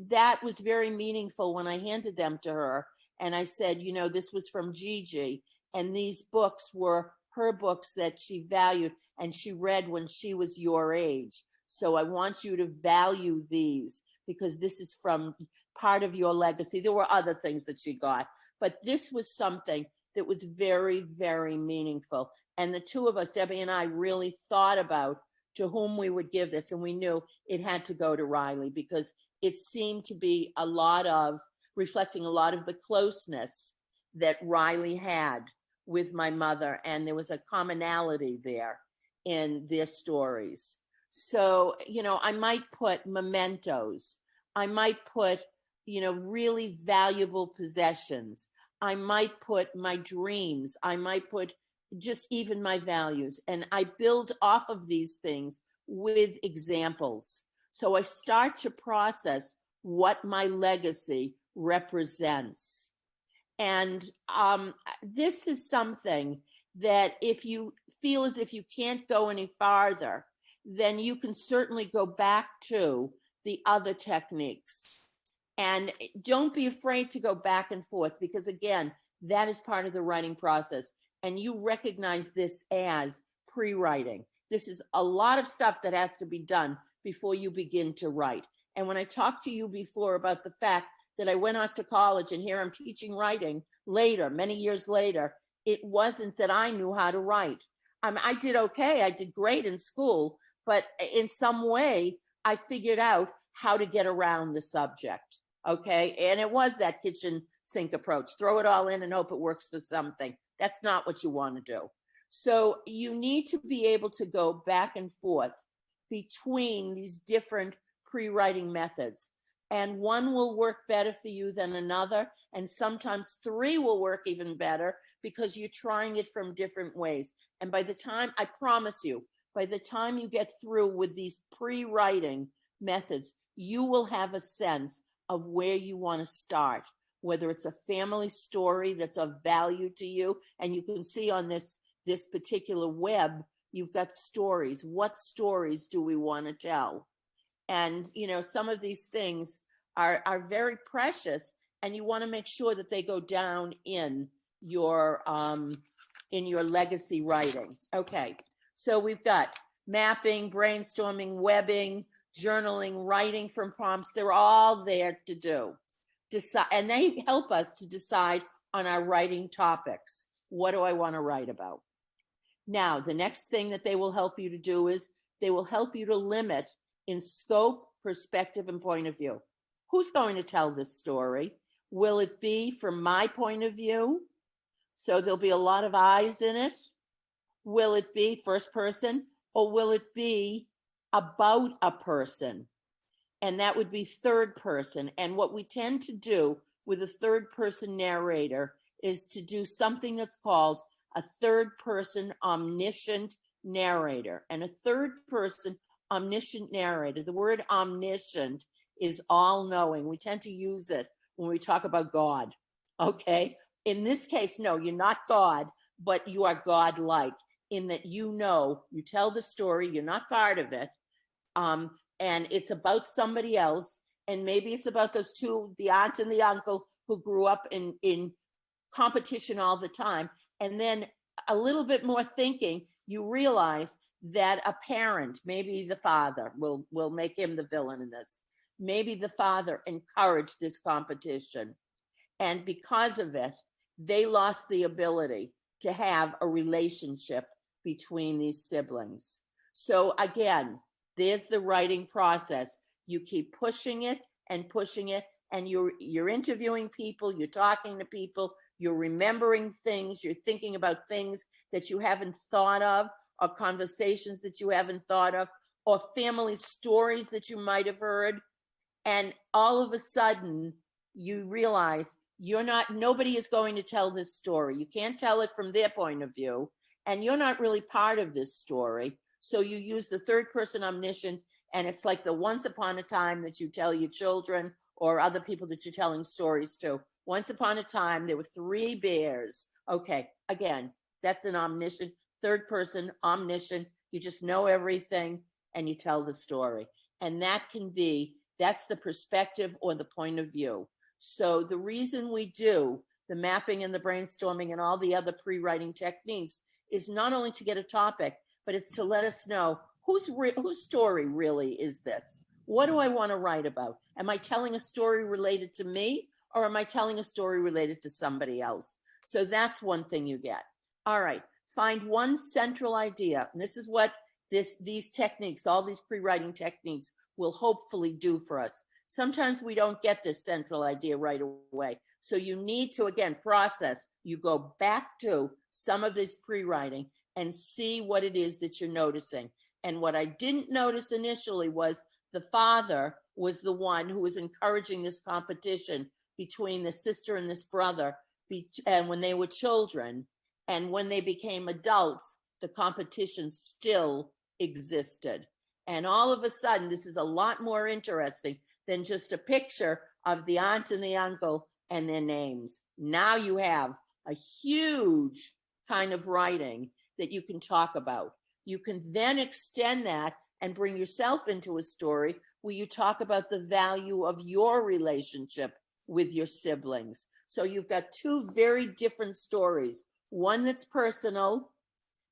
that was very meaningful when I handed them to her. And I said, you know, this was from Gigi, and these books were her books that she valued and she read when she was your age. So I want you to value these because this is from part of your legacy. There were other things that she got, but this was something that was very, very meaningful. And the two of us, Debbie and I, really thought about to whom we would give this. And we knew it had to go to Riley because it seemed to be a lot of reflecting a lot of the closeness that Riley had with my mother. And there was a commonality there in their stories. So, you know, I might put mementos. I might put, you know, really valuable possessions. I might put my dreams. I might put just even my values. And I build off of these things with examples. So I start to process what my legacy represents. And this is something that if you feel as if you can't go any farther, then you can certainly go back to the other techniques. And don't be afraid to go back and forth because, again, that is part of the writing process. And you recognize this as pre-writing. This is a lot of stuff that has to be done before you begin to write. And when I talked to you before about the fact that I went off to college and here I'm teaching writing later, many years later, it wasn't that I knew how to write. I did okay. I did great in school, but in some way I figured out how to get around the subject. Okay. And it was that kitchen sink approach. Throw it all in and hope it works for something. That's not what you want to do. So you need to be able to go back and forth between these different pre-writing methods. And one will work better for you than another. And sometimes three will work even better because you're trying it from different ways. And by the time, I promise you, by the time you get through with these pre-writing methods, you will have a sense of where you want to start, whether it's a family story that's of value to you. And you can see on this particular web, you've got stories. What stories do we want to tell? And, you know, some of these things are very precious and you want to make sure that they go down in your legacy writing. Okay. So we've got mapping, brainstorming, webbing, journaling, writing from prompts. They're all there to do. Decide, and they help us to decide on our writing topics. What do I want to write about? Now, the next thing that they will help you to do is they will help you to limit in scope, perspective, and point of view. Who's going to tell this story? Will it be from my point of view? So there'll be a lot of eyes in it. Will it be first person or will it be about a person? And that would be third person. And what we tend to do with a third person narrator is to do something that's called a third person omniscient narrator. And a third person omniscient narrator, the word omniscient is all knowing. We tend to use it when we talk about God. Okay. In this case, no, you're not God, but you are God-like in that you know, you tell the story, you're not part of it. And it's about somebody else. And maybe it's about those two, the aunt and the uncle who grew up in competition all the time. And then a little bit more thinking, you realize that a parent, maybe the father, will make him the villain in this. Maybe the father encouraged this competition. And because of it, they lost the ability to have a relationship between these siblings. So again, there's the writing process. You keep pushing it, and you're interviewing people, you're talking to people, you're remembering things, you're thinking about things that you haven't thought of, or conversations that you haven't thought of, or family stories that you might have heard. And all of a sudden, you realize nobody is going to tell this story. You can't tell it from their point of view, and you're not really part of this story. So you use the third person omniscient, and it's like the once upon a time that you tell your children or other people that you're telling stories to. Once upon a time, there were 3 bears. Okay, again, that's an omniscient, third person omniscient. You just know everything and you tell the story. And that's the perspective or the point of view. So the reason we do the mapping and the brainstorming and all the other pre-writing techniques is not only to get a topic, but it's to let us know whose story really is this? What do I want to write about? Am I telling a story related to me, or am I telling a story related to somebody else? So that's one thing you get. All right, find one central idea. And this is what these techniques, all these pre-writing techniques will hopefully do for us. Sometimes we don't get this central idea right away. So you need to, again, process. You go back to some of this pre-writing and see what it is that you're noticing. And what I didn't notice initially was the father was the one who was encouraging this competition between the sister and this brother, and when they were children. And when they became adults, the competition still existed. And all of a sudden, this is a lot more interesting than just a picture of the aunt and the uncle and their names. Now you have a huge kind of writing that you can talk about. You can then extend that and bring yourself into a story where you talk about the value of your relationship with your siblings. So you've got two very different stories. One that's personal,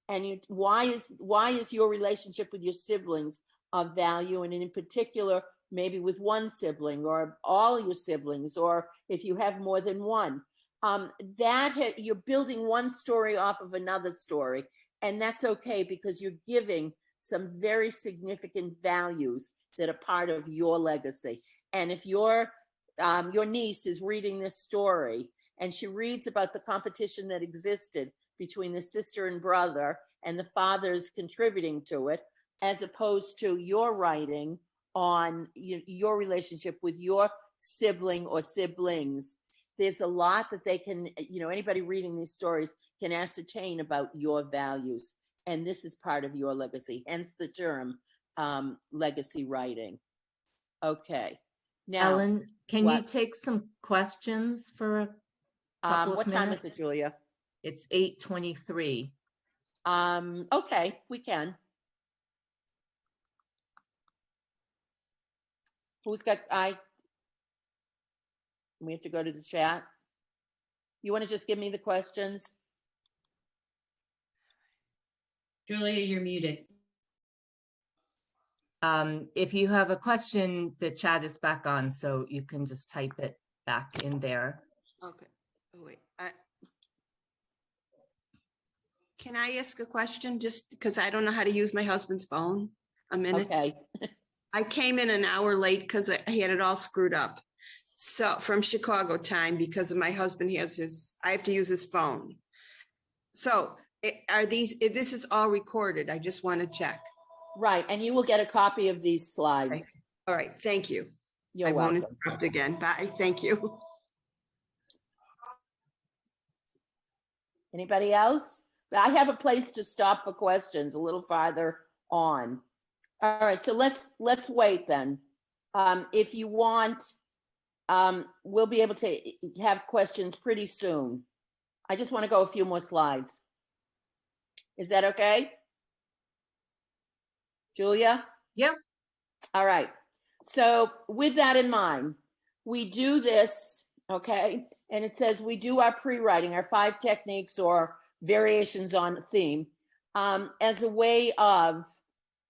and why is your relationship with your siblings of value, and in particular, maybe with one sibling or all your siblings, or if you have more than one. You're building one story off of another story, and that's okay because you're giving some very significant values that are part of your legacy. And if your niece is reading this story and she reads about the competition that existed between the sister and brother, and the father's contributing to it, as opposed to your writing on your relationship with your sibling or siblings, there's a lot that they can, anybody reading these stories can ascertain about your values. And this is part of your legacy, hence the term legacy writing. Okay. Now, Ellen, can you take some questions for a couple of what minutes? time is it, Julia? It's 8:23. Okay, we can. Who's got, we have to go to the chat. You want to just give me the questions? Julia, you're muted. If you have a question, the chat is back on, so you can just type it back in there. Okay. Oh, wait. Can I ask a question? Just because I don't know how to use my husband's phone. A minute. Okay. I came in an hour late because he had it all screwed up. So from Chicago time, because of my husband, I have to use his phone. So this is all recorded. I just want to check. Right, and you will get a copy of these slides. Okay. All right, thank you. You're I welcome. won't interrupt again. Bye, thank you. Anybody else? I have a place to stop for questions a little farther on. All right, so let's wait then. If you want, we'll be able to have questions pretty soon. I just want to go a few more slides. Is that okay? Julia? Yep. All right. So with that in mind, we do this, okay? And it says we do our pre-writing, our 5 techniques or variations on theme, as a way of,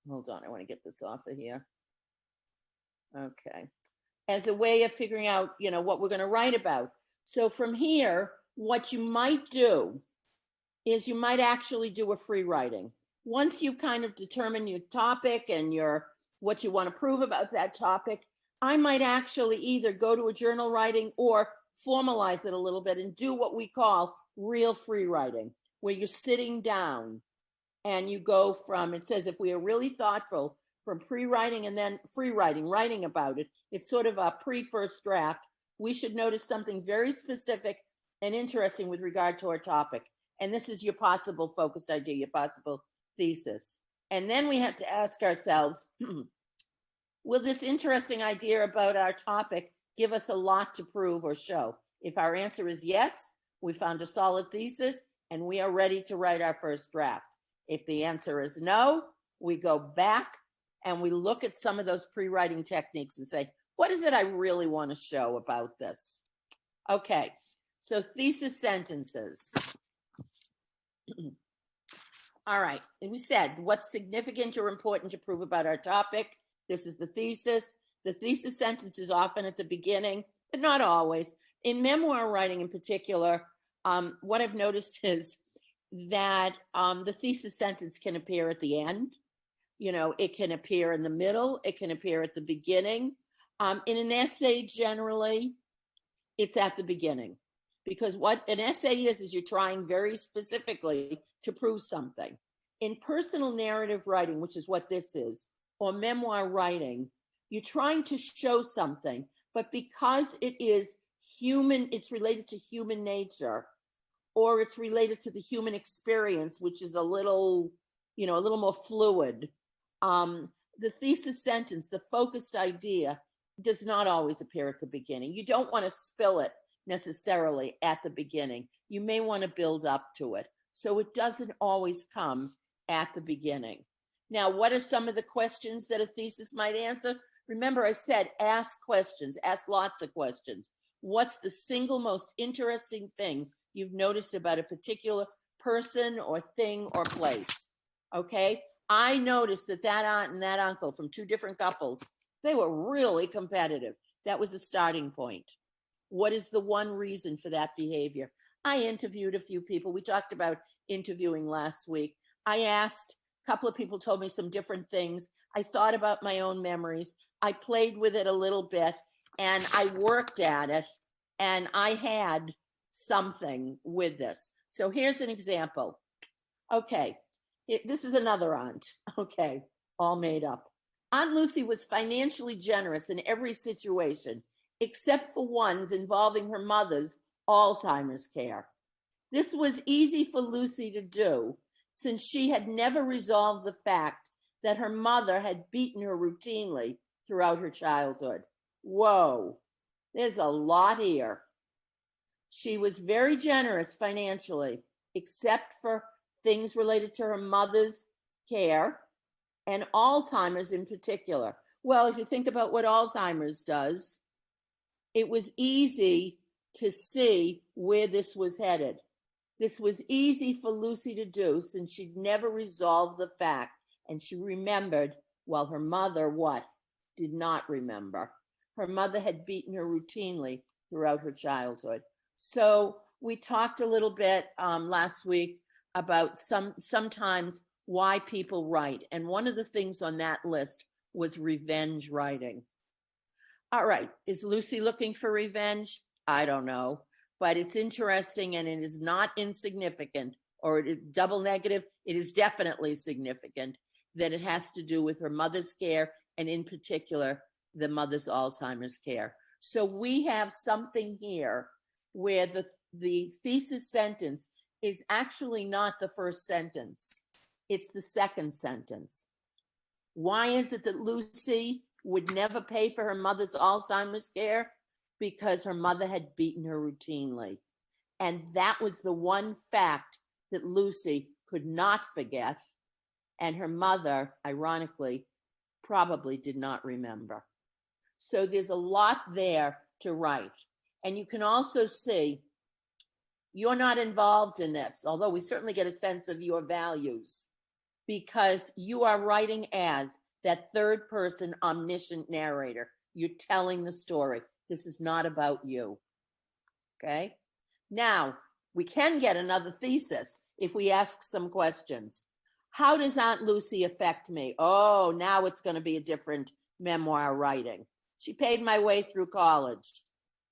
hold on, I want to get this off of here. Okay. As a way of figuring out, what we're going to write about. So from here, what you might do is you might actually do a free writing. Once you've kind of determined your topic and what you want to prove about that topic, I might actually either go to a journal writing or formalize it a little bit and do what we call real free writing, where you're sitting down and you go from, it says if we are really thoughtful, from pre-writing and then free writing, writing about it, it's sort of a pre-first draft, we should notice something very specific and interesting with regard to our topic. And this is your possible focus idea, your possible thesis. And then we have to ask ourselves, will this interesting idea about our topic give us a lot to prove or show? If our answer is yes, we found a solid thesis and we are ready to write our first draft. If the answer is no, we go back and we look at some of those pre-writing techniques and say, what is it I really want to show about this? Okay, so thesis sentences. All right, and we said what's significant or important to prove about our topic. This is the thesis. The thesis sentence is often at the beginning, but not always. In memoir writing in particular, what I've noticed is that the thesis sentence can appear at the end. You know, it can appear in the middle. It can appear at the beginning. In an essay, generally, it's at the beginning. Because what an essay is you're trying very specifically to prove something. In personal narrative writing, which is what this is, or memoir writing, you're trying to show something, but because it is human, it's related to human nature, or it's related to the human experience, which is a little more fluid. The thesis sentence, the focused idea, does not always appear at the beginning. You don't want to spill it necessarily at the beginning. You may want to build up to it. So it doesn't always come at the beginning. Now, what are some of the questions that a thesis might answer? Remember, I said ask questions, ask lots of questions. What's the single most interesting thing you've noticed about a particular person or thing or place? Okay, I noticed that aunt and that uncle from two different couples, they were really competitive. That was a starting point. What is the one reason for that behavior? I interviewed a few people. We talked about interviewing last week. I asked, a couple of people told me some different things. I thought about my own memories. I played with it a little bit and I worked at it and I had something with this. So here's an example. Okay, this is another aunt. Okay, all made up. Aunt Lucy was financially generous in every situation, except for ones involving her mother's Alzheimer's care. This was easy for Lucy to do since she had never resolved the fact that her mother had beaten her routinely throughout her childhood. Whoa, there's a lot here. She was very generous financially, except for things related to her mother's care and Alzheimer's in particular. Well, if you think about what Alzheimer's does, it was easy to see where this was headed. This was easy for Lucy to do since she'd never resolved the fact, and she remembered while her mother did not remember. Her mother had beaten her routinely throughout her childhood. So we talked a little bit last week about sometimes why people write. And one of the things on that list was revenge writing. All right, is Lucy looking for revenge? I don't know, but it's interesting and it is not insignificant, or it is double negative. It is definitely significant that it has to do with her mother's care and in particular, the mother's Alzheimer's care. So we have something here where the thesis sentence is actually not the first sentence. It's the second sentence. Why is it that Lucy would never pay for her mother's Alzheimer's care? Because her mother had beaten her routinely. And that was the one fact that Lucy could not forget. And her mother, ironically, probably did not remember. So there's a lot there to write. And you can also see you're not involved in this, although we certainly get a sense of your values, because you are writing as that third person omniscient narrator. You're telling the story. This is not about you. Okay? Now, we can get another thesis if we ask some questions. How does Aunt Lucy affect me? Oh, now it's going to be a different memoir writing. She paid my way through college.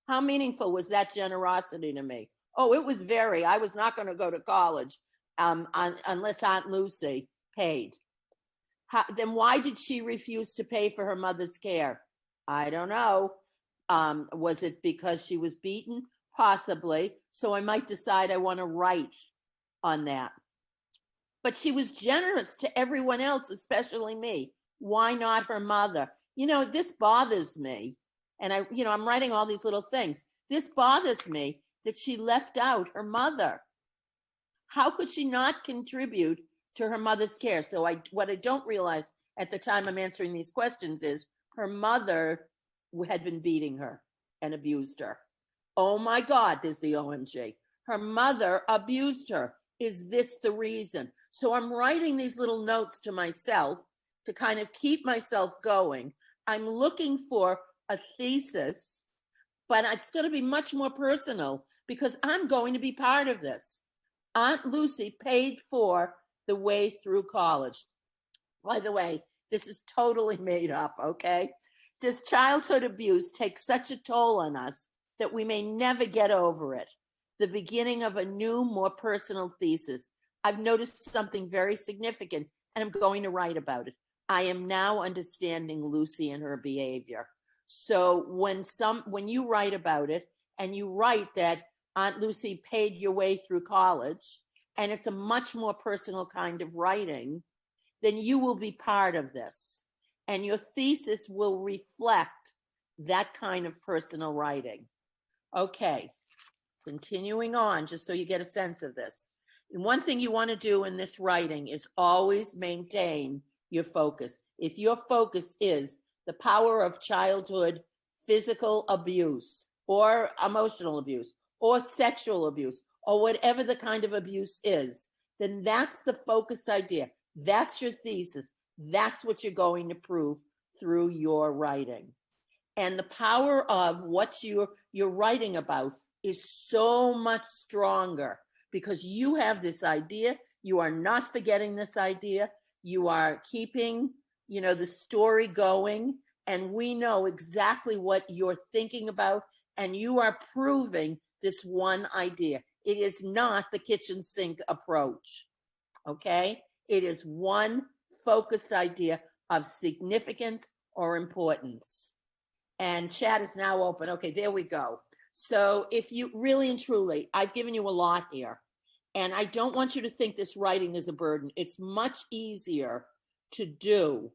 How meaningful was that generosity to me? Oh, it was very. I was not going to go to college unless Aunt Lucy paid. Then why did she refuse to pay for her mother's care? I don't know. Was it because she was beaten? Possibly. So I might decide I want to write on that. But she was generous to everyone else, especially me. Why not her mother? You know, this bothers me. And I'm writing all these little things. This bothers me that she left out her mother. How could she not contribute to her mother's care? So what I don't realize at the time I'm answering these questions is her mother had been beating her and abused her. Oh my God, there's the OMG. Her mother abused her. Is this the reason? So I'm writing these little notes to myself to kind of keep myself going. I'm looking for a thesis, but it's going to be much more personal because I'm going to be part of this. Aunt Lucy paid for the way through college. By the way, this is totally made up, okay? Does childhood abuse take such a toll on us that we may never get over it? The beginning of a new, more personal thesis. I've noticed something very significant, and I'm going to write about it. I am now understanding Lucy and her behavior. So when you write about it, and you write that Aunt Lucy paid your way through college, and it's a much more personal kind of writing, then you will be part of this. And your thesis will reflect that kind of personal writing. Okay, continuing on, just so you get a sense of this. And one thing you want to do in this writing is always maintain your focus. If your focus is the power of childhood physical abuse or emotional abuse or sexual abuse or whatever the kind of abuse is, then that's the focused idea. That's your thesis. That's what you're going to prove through your writing. And the power of what you're writing about is so much stronger because you have this idea. You are not forgetting this idea. You are keeping, the story going. And we know exactly what you're thinking about. And you are proving this one idea. It is not the kitchen sink approach. Okay? It is one focused idea of significance or importance. And chat is now open. Okay, there we go. So if you really and truly, I've given you a lot here, and I don't want you to think this writing is a burden. It's much easier to do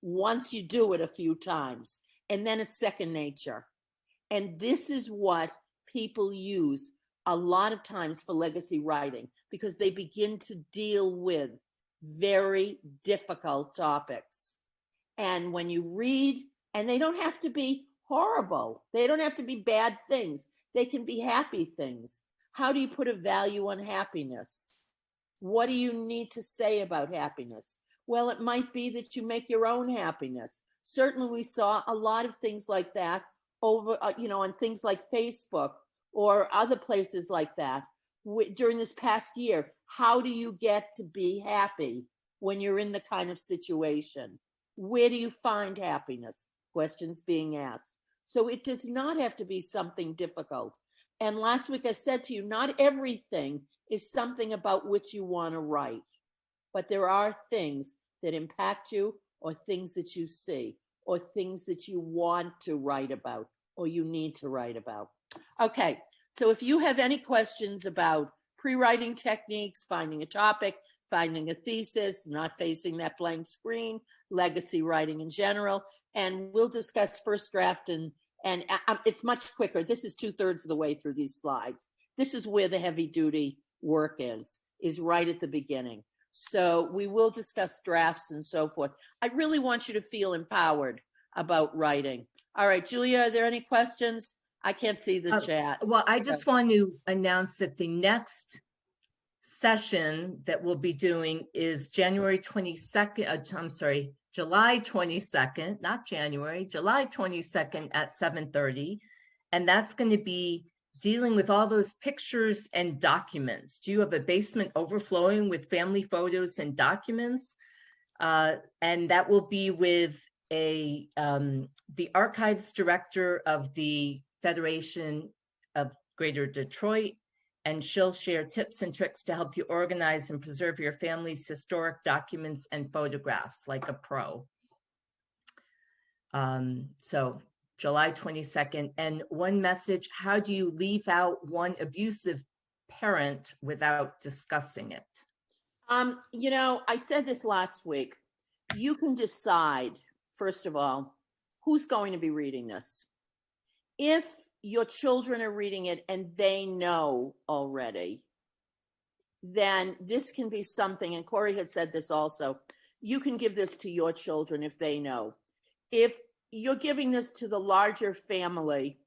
once you do it a few times, and then it's second nature. And this is what people use a lot of times for legacy writing, because they begin to deal with very difficult topics. And when you read, and they don't have to be horrible, they don't have to be bad things, they can be happy things. How do you put a value on happiness? What do you need to say about happiness? Well, it might be that you make your own happiness. Certainly we saw a lot of things like that over, on things like Facebook or other places like that during this past year. How do you get to be happy when you're in the kind of situation? Where do you find happiness? Questions being asked. So it does not have to be something difficult. And last week I said to you, not everything is something about which you want to write, but there are things that impact you, or things that you see, or things that you want to write about, or you need to write about. Okay, so if you have any questions about pre-writing techniques, finding a topic, finding a thesis, not facing that blank screen, legacy writing in general, and we'll discuss first draft, and it's much quicker. This is 2/3 of the way through these slides. This is where the heavy duty work is right at the beginning. So we will discuss drafts and so forth. I really want you to feel empowered about writing. All right, Julia, are there any questions? I can't see the chat. Well, I just want to announce that the next session that we'll be doing is January 22nd. I'm sorry, July 22nd, not January, July 22nd at 7:30. And that's going to be dealing with all those pictures and documents. Do you have a basement overflowing with family photos and documents? And that will be with the archives director of the Federation of Greater Detroit, and she'll share tips and tricks to help you organize and preserve your family's historic documents and photographs like a pro. So July 22nd. And one message: how do you leave out one abusive parent without discussing it? I said this last week. You can decide, first of all, who's going to be reading this. If your children are reading it and they know already, then this can be something, and Corey had said this also, you can give this to your children if they know. If you're giving this to the larger family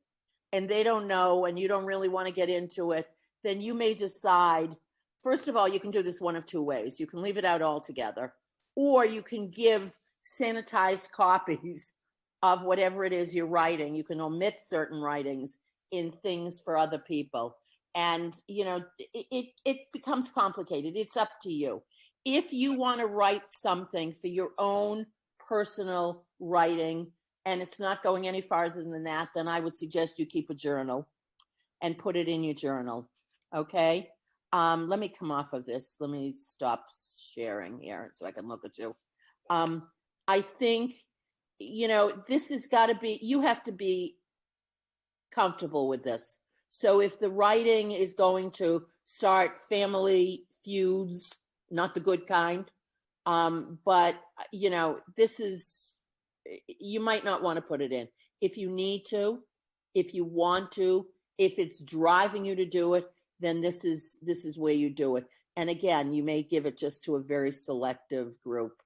and they don't know, and you don't really want to get into it, then you may decide, first of all, you can do this one of two ways. You can leave it out altogether, or you can give sanitized copies of whatever it is you're writing. You can omit certain writings in things for other people. And, you know, it becomes complicated. It's up to you. If you want to write something for your own personal writing, and it's not going any farther than that, then I would suggest you keep a journal and put it in your journal. Okay. Let me come off of this. Let me stop sharing here so I can look at you. I think, you know, this has got to be, you have to be comfortable with this. So if the writing is going to start family feuds, not the good kind, but you know, this is, you might not want to put it in. If you need to, if you want to, if it's driving you to do it, then this is where you do it. And again, you may give it just to a very selective group.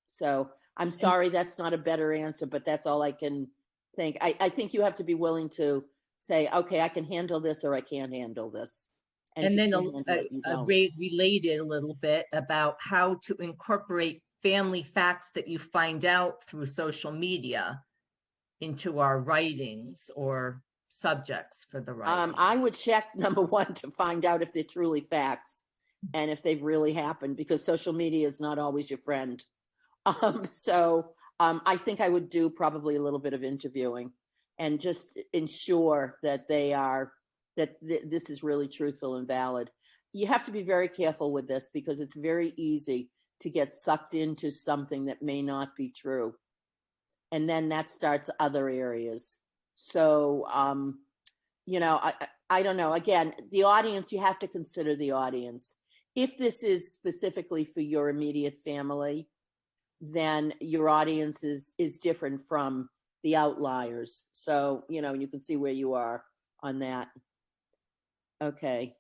So I'm sorry, that's not a better answer, but that's all I can think. I think you have to be willing to say, okay, I can handle this or I can't handle this. if And you then can't handle it, you don't. related a little bit about how to incorporate family facts that you find out through social media into our writings or subjects for the writing. I would check number one to find out if they're truly facts and if they've really happened, because social media is not always your friend. I think I would do probably a little bit of interviewing and just ensure that they are, this is really truthful and valid. You have to be very careful with this because it's very easy to get sucked into something that may not be true. And then that starts other areas. So, you know, I don't know. Again, the audience, you have to consider the audience. If this is specifically for your immediate family, then your audience is different from the outliers. So, you know, you can see where you are on that. Okay.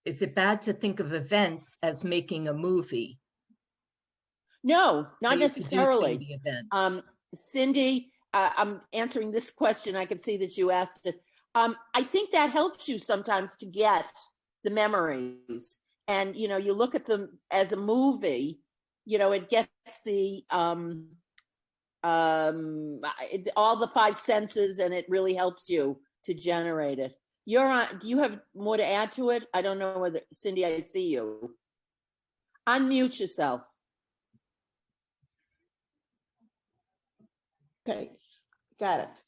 Is it bad to think of events as making a movie? No, Are not you producing necessarily. the events? Cindy, I'm answering this question. I could see that you asked it. I think that helps you sometimes to get the memories. And, you know, you look at them as a movie, you know, it gets the, all the five senses, and it really helps you to generate it. You're on, do you have more to add to it? I don't know whether, Cindy, I see you. Unmute yourself. Okay, got it.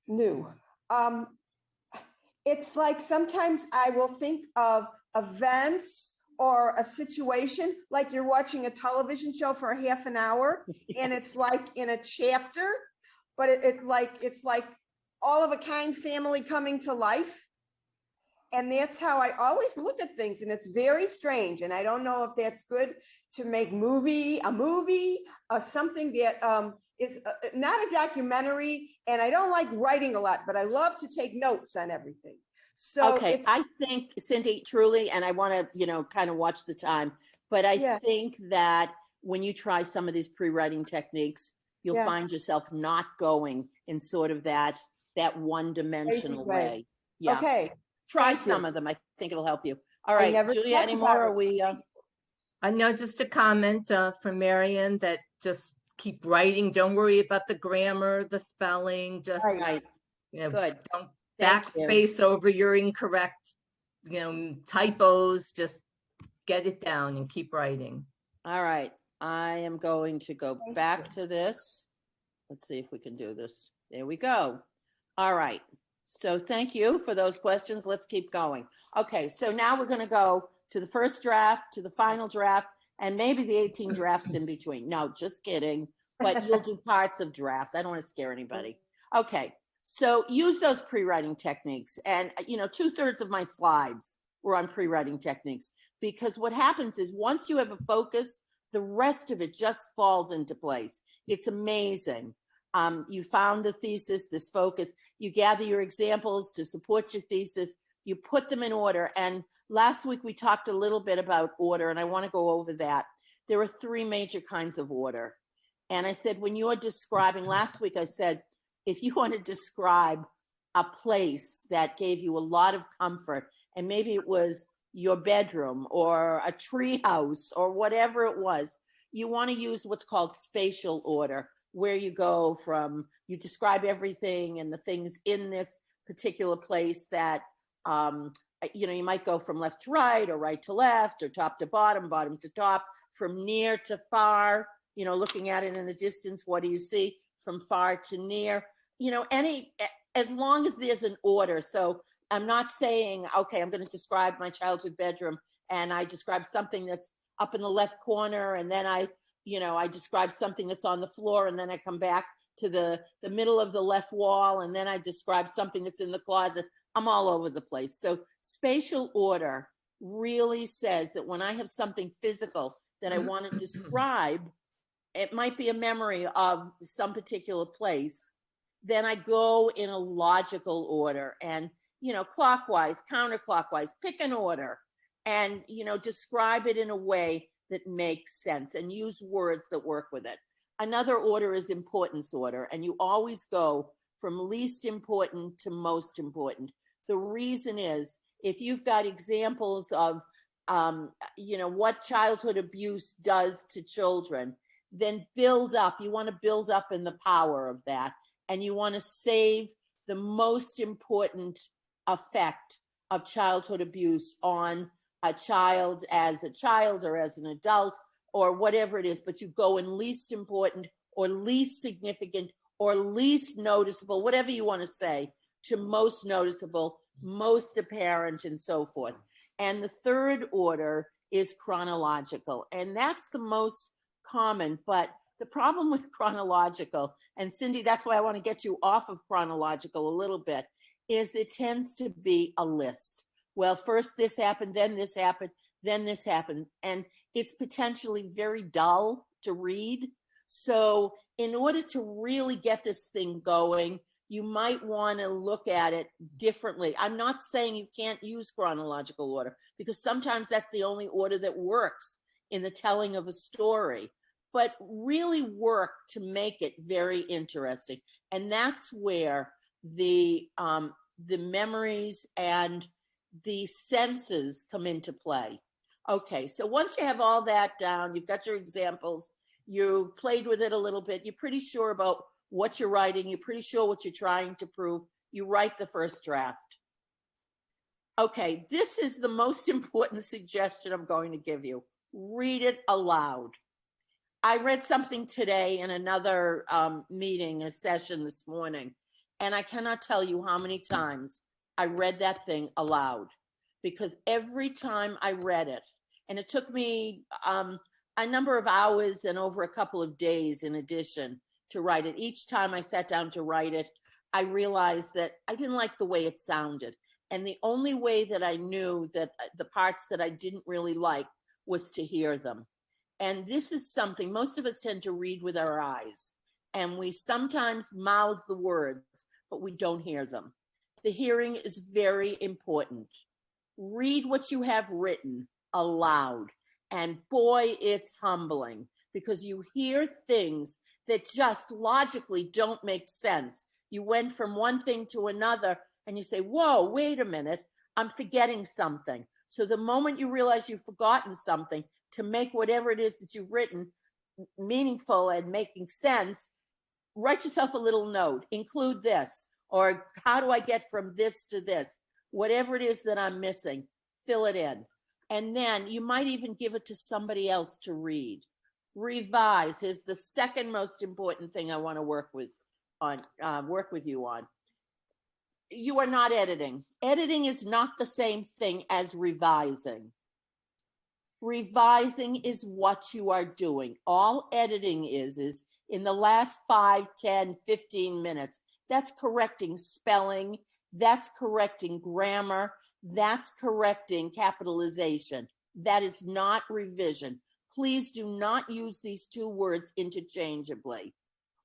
New. It's like sometimes I will think of events or a situation, like you're watching a television show for a half an hour, and it's like in a chapter, but it's like all of a kind family coming to life. And that's how I always look at things, and it's very strange. And I don't know if that's good to make a movie, something that is not a documentary. And I don't like writing a lot, but I love to take notes on everything. So okay, I think, Cindy, truly, and I want to, you know, kind of watch the time, but I think that when you try some of these pre-writing techniques, you'll find yourself not going in sort of that one-dimensional way. Yeah. Okay. Try some of them. I think it'll help you. All right, Julia, any more? Are we? I know, just a comment from Marion that just keep writing. Don't worry about the grammar, the spelling, just, Right. you know, Good. don't Thank you. backspace over your incorrect, you know, typos. Just get it down and keep writing. All right. I am going to go back to this. Let's see if we can do this. There we go. All right. So thank you for those questions. Let's keep going. Okay, so now we're going to go to the first draft, to the final draft, and maybe the 18 drafts in between. No, just kidding. But you'll do parts of drafts. I don't want to scare anybody. Okay, so use those pre-writing techniques. And, you know, 2/3 of my slides were on pre-writing techniques, because what happens is once you have a focus, the rest of it just falls into place. It's amazing. You found the thesis, this focus, you gather your examples to support your thesis, you put them in order. And last week we talked a little bit about order, and I want to go over that. There are 3 major kinds of order. And I said, when you're describing, last week I said, if you want to describe a place that gave you a lot of comfort, and maybe it was your bedroom or a tree house or whatever it was, you want to use what's called spatial order, where you go from, you describe everything and the things in this particular place that, you might go from left to right or right to left or top to bottom, bottom to top, from near to far, looking at it in the distance, what do you see? From far to near, as long as there's an order. So I'm not saying, okay, I'm going to describe my childhood bedroom and I describe something that's up in the left corner, and then I describe something that's on the floor, and then I come back to the middle of the left wall, and then I describe something that's in the closet. I'm all over the place. So spatial order really says that when I have something physical that I want to describe, it might be a memory of some particular place, then I go in a logical order and, clockwise, counterclockwise, pick an order and, describe it in a way that makes sense and use words that work with it. Another order is importance order, and you always go from least important to most important. The reason is, if you've got examples of, what childhood abuse does to children, then build up. You want to build up in the power of that, and you want to save the most important effect of childhood abuse on a child as a child or as an adult or whatever it is, but you go in least important or least significant or least noticeable, whatever you want to say, to most noticeable, most apparent, and so forth. And the third order is chronological, and that's the most common. But the problem with chronological, and Cindy, that's why I want to get you off of chronological a little bit, is it tends to be a list. Well, first this happened, then this happened, then this happened. And it's potentially very dull to read. So in order to really get this thing going, you might want to look at it differently. I'm not saying you can't use chronological order, because sometimes that's the only order that works in the telling of a story, but really work to make it very interesting. And that's where the memories and the senses come into play. Okay, so once you have all that down, you've got your examples, you played with it a little bit, you're pretty sure about what you're writing, you're pretty sure what you're trying to prove, you write the first draft. Okay, this is the most important suggestion I'm going to give you. Read it aloud. I read something today in another meeting, a session this morning, and I cannot tell you how many times I read that thing aloud, because every time I read it, and it took me a number of hours and over a couple of days in addition to write it. Each time I sat down to write it, I realized that I didn't like the way it sounded. And the only way that I knew that the parts that I didn't really like was to hear them. And this is something most of us tend to read with our eyes, and we sometimes mouth the words, but we don't hear them. The hearing is very important. Read what you have written aloud, and boy, it's humbling, because you hear things that just logically don't make sense. You went from one thing to another and you say, whoa, wait a minute, I'm forgetting something. So the moment you realize you've forgotten something, to make whatever it is that you've written meaningful and making sense, write yourself a little note, include this, or how do I get from this to this? Whatever it is that I'm missing, fill it in. And then you might even give it to somebody else to read. Revise is the second most important thing I want to work with you on. You are not editing. Editing is not the same thing as revising. Revising is what you are doing. All editing is in the last 5, 10, 15 minutes, that's correcting spelling, that's correcting grammar, that's correcting capitalization. That is not revision. Please do not use these two words interchangeably.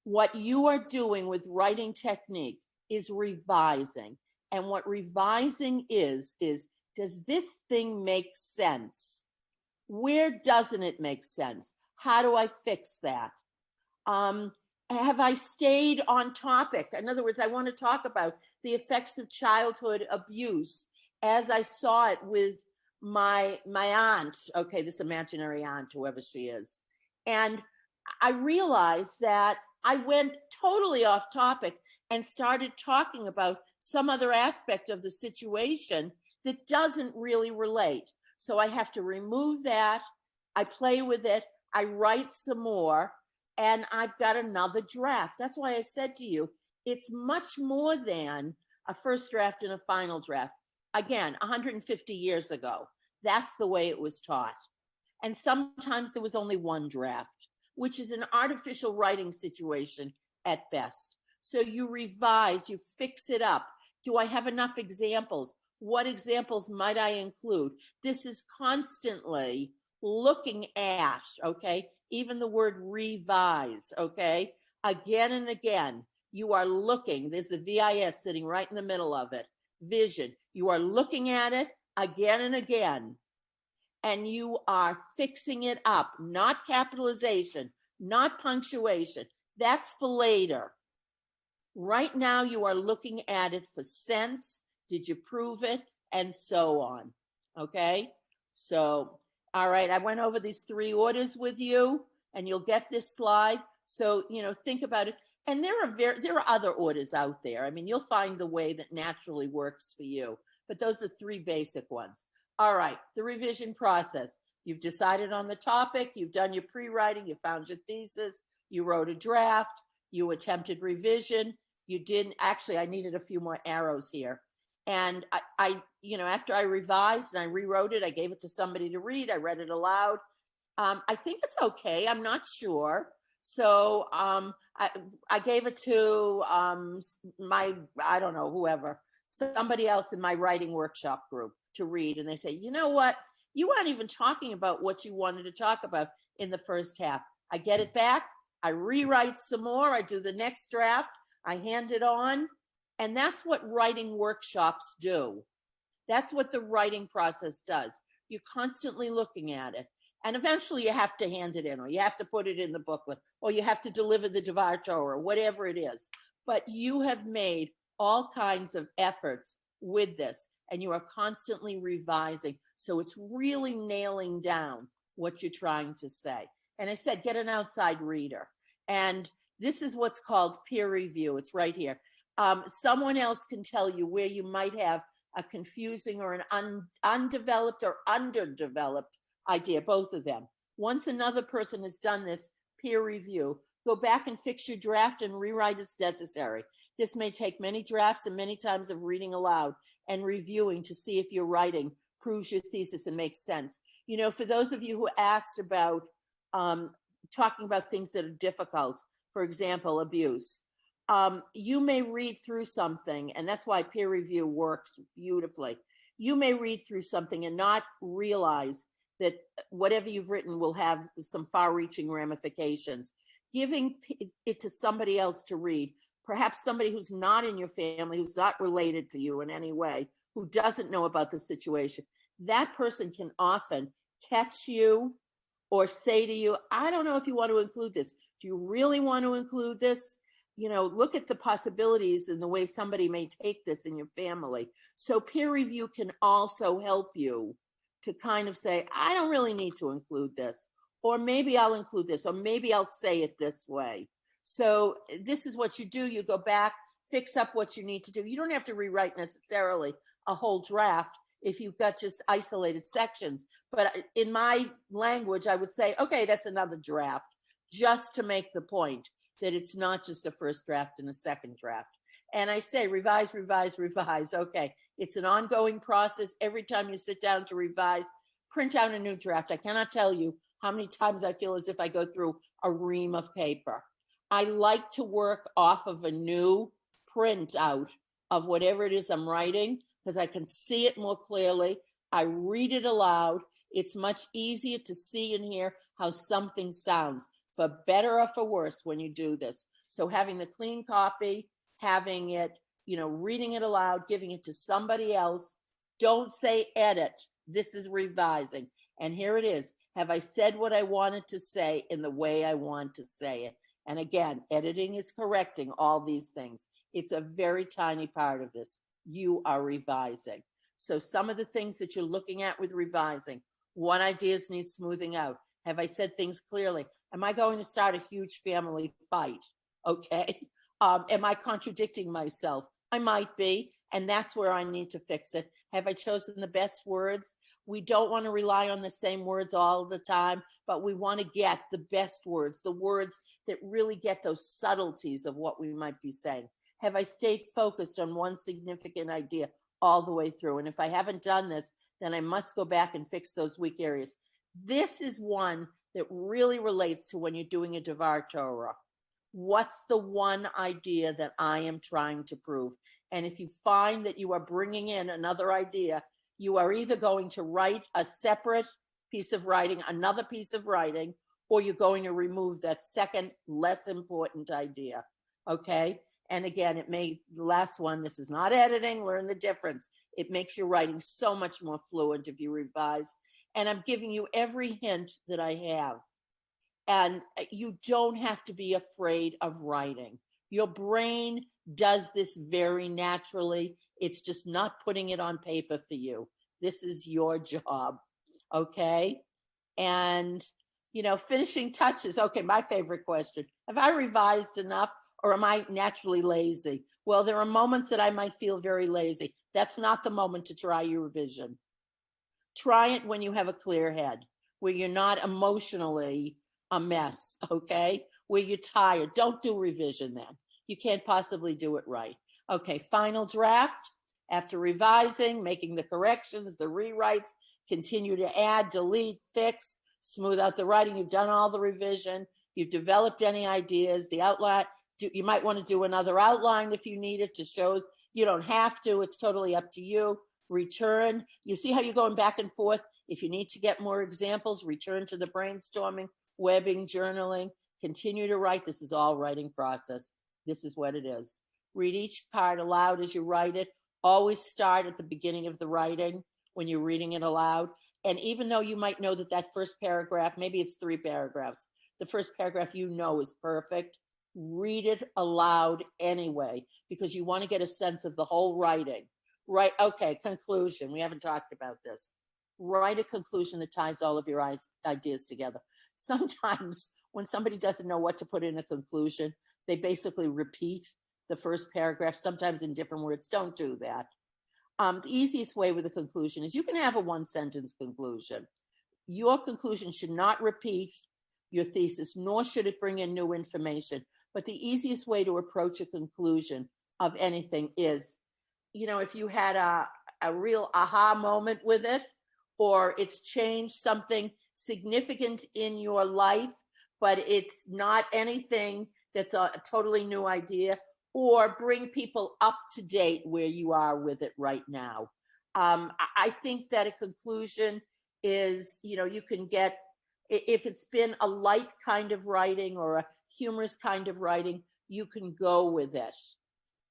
What you are doing with writing technique is revising. And what revising is does this thing make sense? Where doesn't it make sense? How do I fix that? Have I stayed on topic? In other words, I want to talk about the effects of childhood abuse as I saw it with my aunt, okay, this imaginary aunt, whoever she is. And I realized that I went totally off topic and started talking about some other aspect of the situation that doesn't really relate. So I have to remove that. I play with it. I write some more, and I've got another draft. That's why I said to you, it's much more than a first draft and a final draft. Again, 150 years ago, that's the way it was taught. And sometimes there was only one draft, which is an artificial writing situation at best. So you revise, you fix it up. Do I have enough examples? What examples might I include? This is constantly looking at, okay? Even the word revise, okay? Again and again, you are looking. There's the VIS sitting right in the middle of it. Vision. You are looking at it again and again, and you are fixing it up, not capitalization, not punctuation. That's for later. Right now, you are looking at it for sense. Did you prove it? And so on. Okay? So, all right, I went over these 3 orders with you, and you'll get this slide. So, think about it. And there are other orders out there. I mean, you'll find the way that naturally works for you. But those are 3 basic ones. All right, the revision process. You've decided on the topic, you've done your pre-writing, you found your thesis, you wrote a draft, you attempted revision, you didn't, actually, I needed a few more arrows here. And I after I revised and I rewrote it, I gave it to somebody to read, I read it aloud. I think it's okay, I'm not sure. So I gave it to I don't know, whoever, somebody else in my writing workshop group to read. And they say, you know what? You weren't even talking about what you wanted to talk about in the first half. I get it back. I rewrite some more. I do the next draft. I hand it on. And that's what writing workshops do. That's what the writing process does. You're constantly looking at it. And eventually you have to hand it in, or you have to put it in the booklet, or you have to deliver the Devar Torah, or whatever it is. But you have made all kinds of efforts with this, and you are constantly revising. So it's really nailing down what you're trying to say. And I said, get an outside reader. And this is what's called peer review. It's right here. Someone else can tell you where you might have a confusing or an undeveloped or underdeveloped idea, both of them. Once another person has done this peer review, go back and fix your draft and rewrite as necessary. This may take many drafts and many times of reading aloud and reviewing to see if your writing proves your thesis and makes sense. For those of you who asked about talking about things that are difficult, for example, abuse, you may read through something, and that's why peer review works beautifully. You may read through something and not realize that whatever you've written will have some far-reaching ramifications. Giving it to somebody else to read, perhaps somebody who's not in your family, who's not related to you in any way, who doesn't know about the situation, that person can often catch you or say to you, I don't know if you want to include this. Do you really want to include this? Look at the possibilities and the way somebody may take this in your family. So peer review can also help you to kind of say, I don't really need to include this, or maybe I'll include this, or maybe I'll say it this way. So this is what you do. You go back, fix up what you need to do. You don't have to rewrite necessarily a whole draft if you've got just isolated sections. But in my language, I would say, okay, that's another draft, just to make the point that it's not just a first draft and a second draft. And I say, revise, revise, revise. Okay, it's an ongoing process. Every time you sit down to revise, print out a new draft. I cannot tell you how many times I feel as if I go through a ream of paper. I like to work off of a new printout of whatever it is I'm writing, because I can see it more clearly. I read it aloud. It's much easier to see and hear how something sounds, for better or for worse, when you do this. So having the clean copy, having it, reading it aloud, giving it to somebody else. Don't say edit. This is revising. And here it is. Have I said what I wanted to say in the way I want to say it? And again, editing is correcting all these things. It's a very tiny part of this. You are revising. So some of the things that you're looking at with revising, what ideas need smoothing out? Have I said things clearly? Am I going to start a huge family fight? Okay. Am I contradicting myself? I might be, and that's where I need to fix it. Have I chosen the best words? We don't want to rely on the same words all the time, but we want to get the best words, the words that really get those subtleties of what we might be saying. Have I stayed focused on one significant idea all the way through? And if I haven't done this, then I must go back and fix those weak areas. This is one that really relates to when you're doing a Devar Torah. What's the one idea that I am trying to prove? And if you find that you are bringing in another idea, you are either going to write a separate piece of writing, another piece of writing, or you're going to remove that second, less important idea. Okay. And again, the last one, this is not editing, learn the difference. It makes your writing so much more fluent if you revise. And I'm giving you every hint that I have. And you don't have to be afraid of writing. Your brain does this very naturally. It's just not putting it on paper for you. This is your job. Okay. And, finishing touches. Okay. My favorite question. Have I revised enough, or am I naturally lazy? Well, there are moments that I might feel very lazy. That's not the moment to try your revision. Try it when you have a clear head, where you're not emotionally a mess, okay? Where you're tired. Don't do revision then. You can't possibly do it right. Okay, final draft. After revising, making the corrections, the rewrites, continue to add, delete, fix, smooth out the writing. You've done all the revision. You've developed any ideas, the outline. You might want to do another outline if you need it to show. You don't have to. It's totally up to you. Return. You see how you're going back and forth? If you need to get more examples, return to the brainstorming, webbing, journaling, continue to write. This is all writing process. This is what it is. Read each part aloud as you write it. Always start at the beginning of the writing when you're reading it aloud. And even though you might know that first paragraph, maybe it's 3 paragraphs, the first paragraph is perfect, read it aloud anyway, because you want to get a sense of the whole writing. Right, okay, conclusion. We haven't talked about this. Write a conclusion that ties all of your ideas together. Sometimes when somebody doesn't know what to put in a conclusion, they basically repeat the first paragraph, sometimes in different words. Don't do that. The easiest way with a conclusion is you can have a 1-sentence conclusion. Your conclusion should not repeat your thesis, nor should it bring in new information. But the easiest way to approach a conclusion of anything is, if you had a real aha moment with it, or it's changed something significant in your life, but it's not anything that's a totally new idea, or bring people up to date where you are with it right now. I think that a conclusion is, you can get, if it's been a light kind of writing or a humorous kind of writing, you can go with it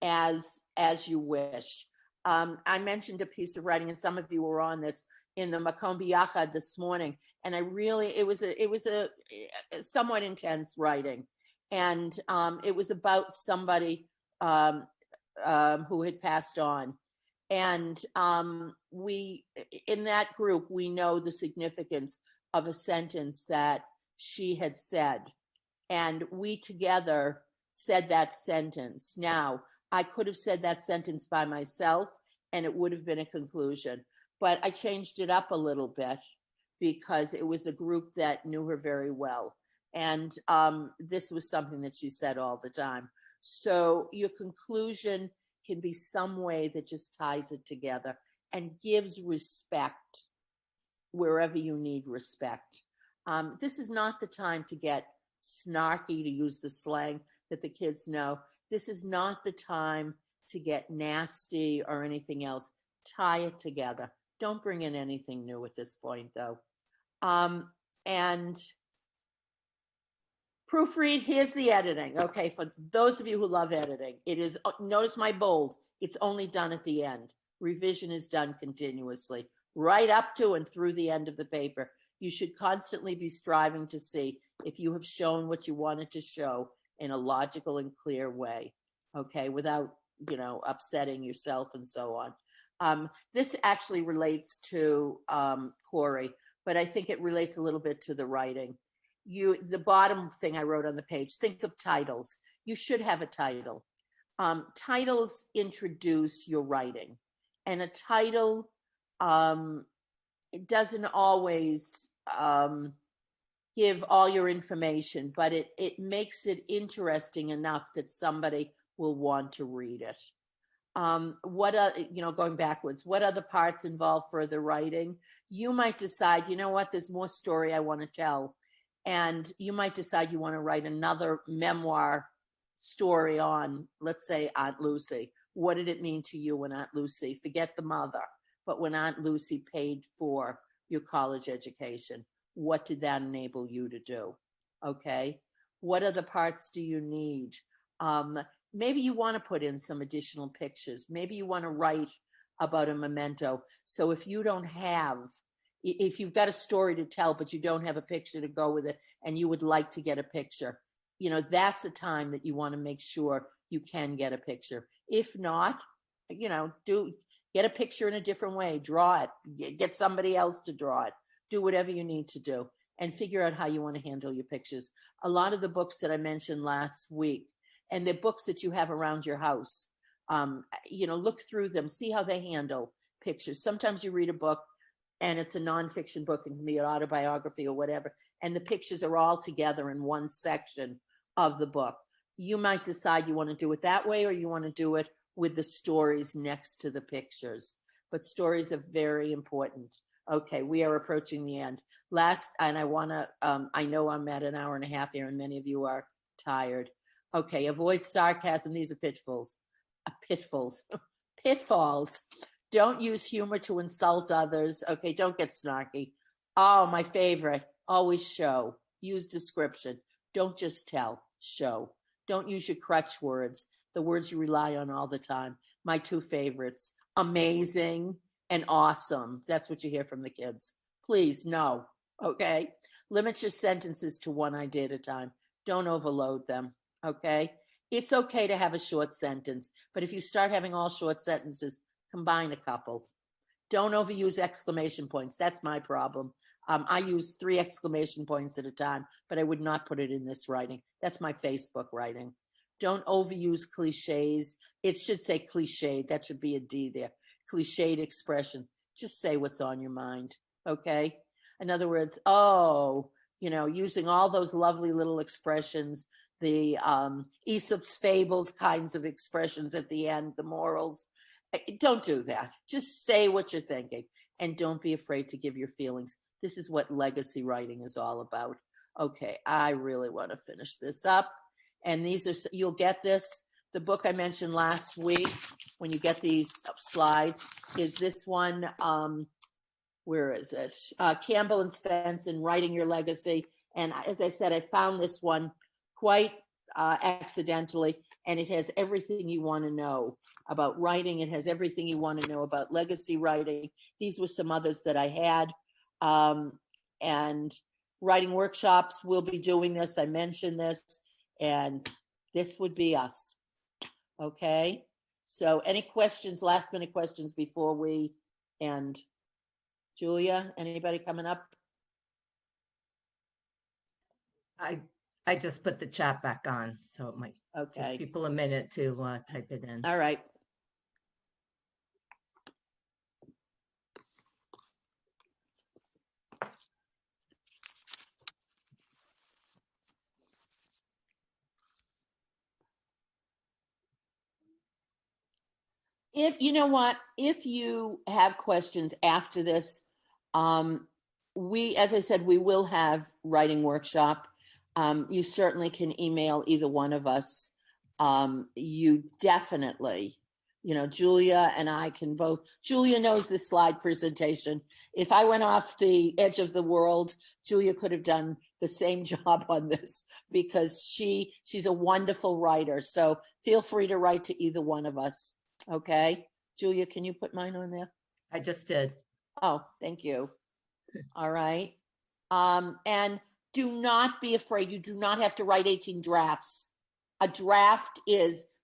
as you wish. I mentioned a piece of writing, and some of you were on this in the Makom B'Yachad this morning, and it was a somewhat intense writing, and it was about somebody who had passed on, and we in that group we know the significance of a sentence that she had said, and we together said that sentence. Now, I could have said that sentence by myself and it would have been a conclusion, but I changed it up a little bit because it was a group that knew her very well. And this was something that she said all the time. So your conclusion can be some way that just ties it together and gives respect wherever you need respect. This is not the time to get snarky, to use the slang that the kids know. This is not the time to get nasty or anything else. Tie it together. Don't bring in anything new at this point, though. And proofread, here's the editing. Okay, for those of you who love editing, it is, notice my bold, it's only done at the end. Revision is done continuously, right up to and through the end of the paper. You should constantly be striving to see if you have shown what you wanted to show in a logical and clear way, okay, without, upsetting yourself and so on. This actually relates to Corey, but I think it relates a little bit to the writing. The bottom thing I wrote on the page, think of titles. You should have a title. Titles introduce your writing, and a title, it doesn't always give all your information, but it makes it interesting enough that somebody will want to read it. Going backwards, what other parts involve further writing? You might decide, you know what, there's more story I want to tell. And you might decide you want to write another memoir story on, let's say, Aunt Lucy. What did it mean to you when Aunt Lucy, forget the mother, but when Aunt Lucy paid for your college education, what did that enable you to do? Okay. What other parts do you need? Maybe you want to put in some additional pictures. Maybe you want to write about a memento. So if you've got a story to tell, but you don't have a picture to go with it, and you would like to get a picture, that's a time that you want to make sure you can get a picture. If not, get a picture in a different way, draw it, get somebody else to draw it, do whatever you need to do, and figure out how you want to handle your pictures. A lot of the books that I mentioned last week, and the books that you have around your house, look through them, see how they handle pictures. Sometimes you read a book and it's a nonfiction book, and can be an autobiography or whatever, and the pictures are all together in one section of the book. You might decide you want to do it that way, or you want to do it with the stories next to the pictures. But stories are very important. Okay, we are approaching the end. And I know I'm at an hour and a half here, and many of you are tired. Okay, avoid sarcasm. These are pitfalls. Pitfalls. Don't use humor to insult others. Okay, don't get snarky. Oh, my favorite, always show. Use description. Don't just tell, show. Don't use your crutch words, the words you rely on all the time. My two favorites, amazing and awesome. That's what you hear from the kids. Please, no, okay? Limit your sentences to one idea at a time. Don't overload them, okay? It's okay to have a short sentence, but if you start having all short sentences, combine a couple. Don't overuse exclamation points. That's my problem. I use 3 exclamation points at a time, but I would not put it in this writing. That's my Facebook writing. Don't overuse cliches. It should say cliched. That should be a D there. Cliched expression. Just say what's on your mind, okay? In other words, using all those lovely little expressions, the Aesop's fables kinds of expressions at the end, the morals. Don't do that. Just say what you're thinking, and don't be afraid to give your feelings. This is what legacy writing is all about. Okay, I really want to finish this up. And you'll get this. The book I mentioned last week, when you get these slides, is this one. Where is it? Campbell and Svensson, Writing Your Legacy. And as I said, I found this one quite accidentally, and it has everything you want to know about writing. It has everything you want to know about legacy writing. These were some others that I had. And writing workshops, we'll be doing this. I mentioned this, and this would be us. Okay. So any questions, last minute questions before we end? Julia, anybody coming up? I just put the chat back on, so it might Okay. take people a minute to type it in. All right. If you have questions after this, as I said, we will have writing workshop. You certainly can email either one of us. You definitely, Julia and I can both. Julia knows this slide presentation. If I went off the edge of the world, Julia could have done the same job on this, because she's a wonderful writer. So feel free to write to either one of us. Okay. Julia, can you put mine on there? I just did. Oh, thank you. All right. And do not be afraid. You do not have to write 18 drafts. A draft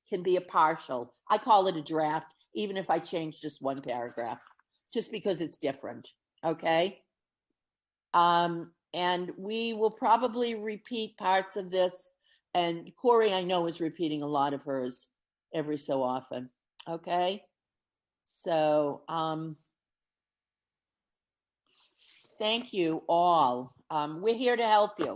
can be a partial. I call it a draft, even if I change just one paragraph, just because it's different, okay? And we will probably repeat parts of this, and Corey, I know, is repeating a lot of hers every so often, okay? So, thank you all. We're here to help you.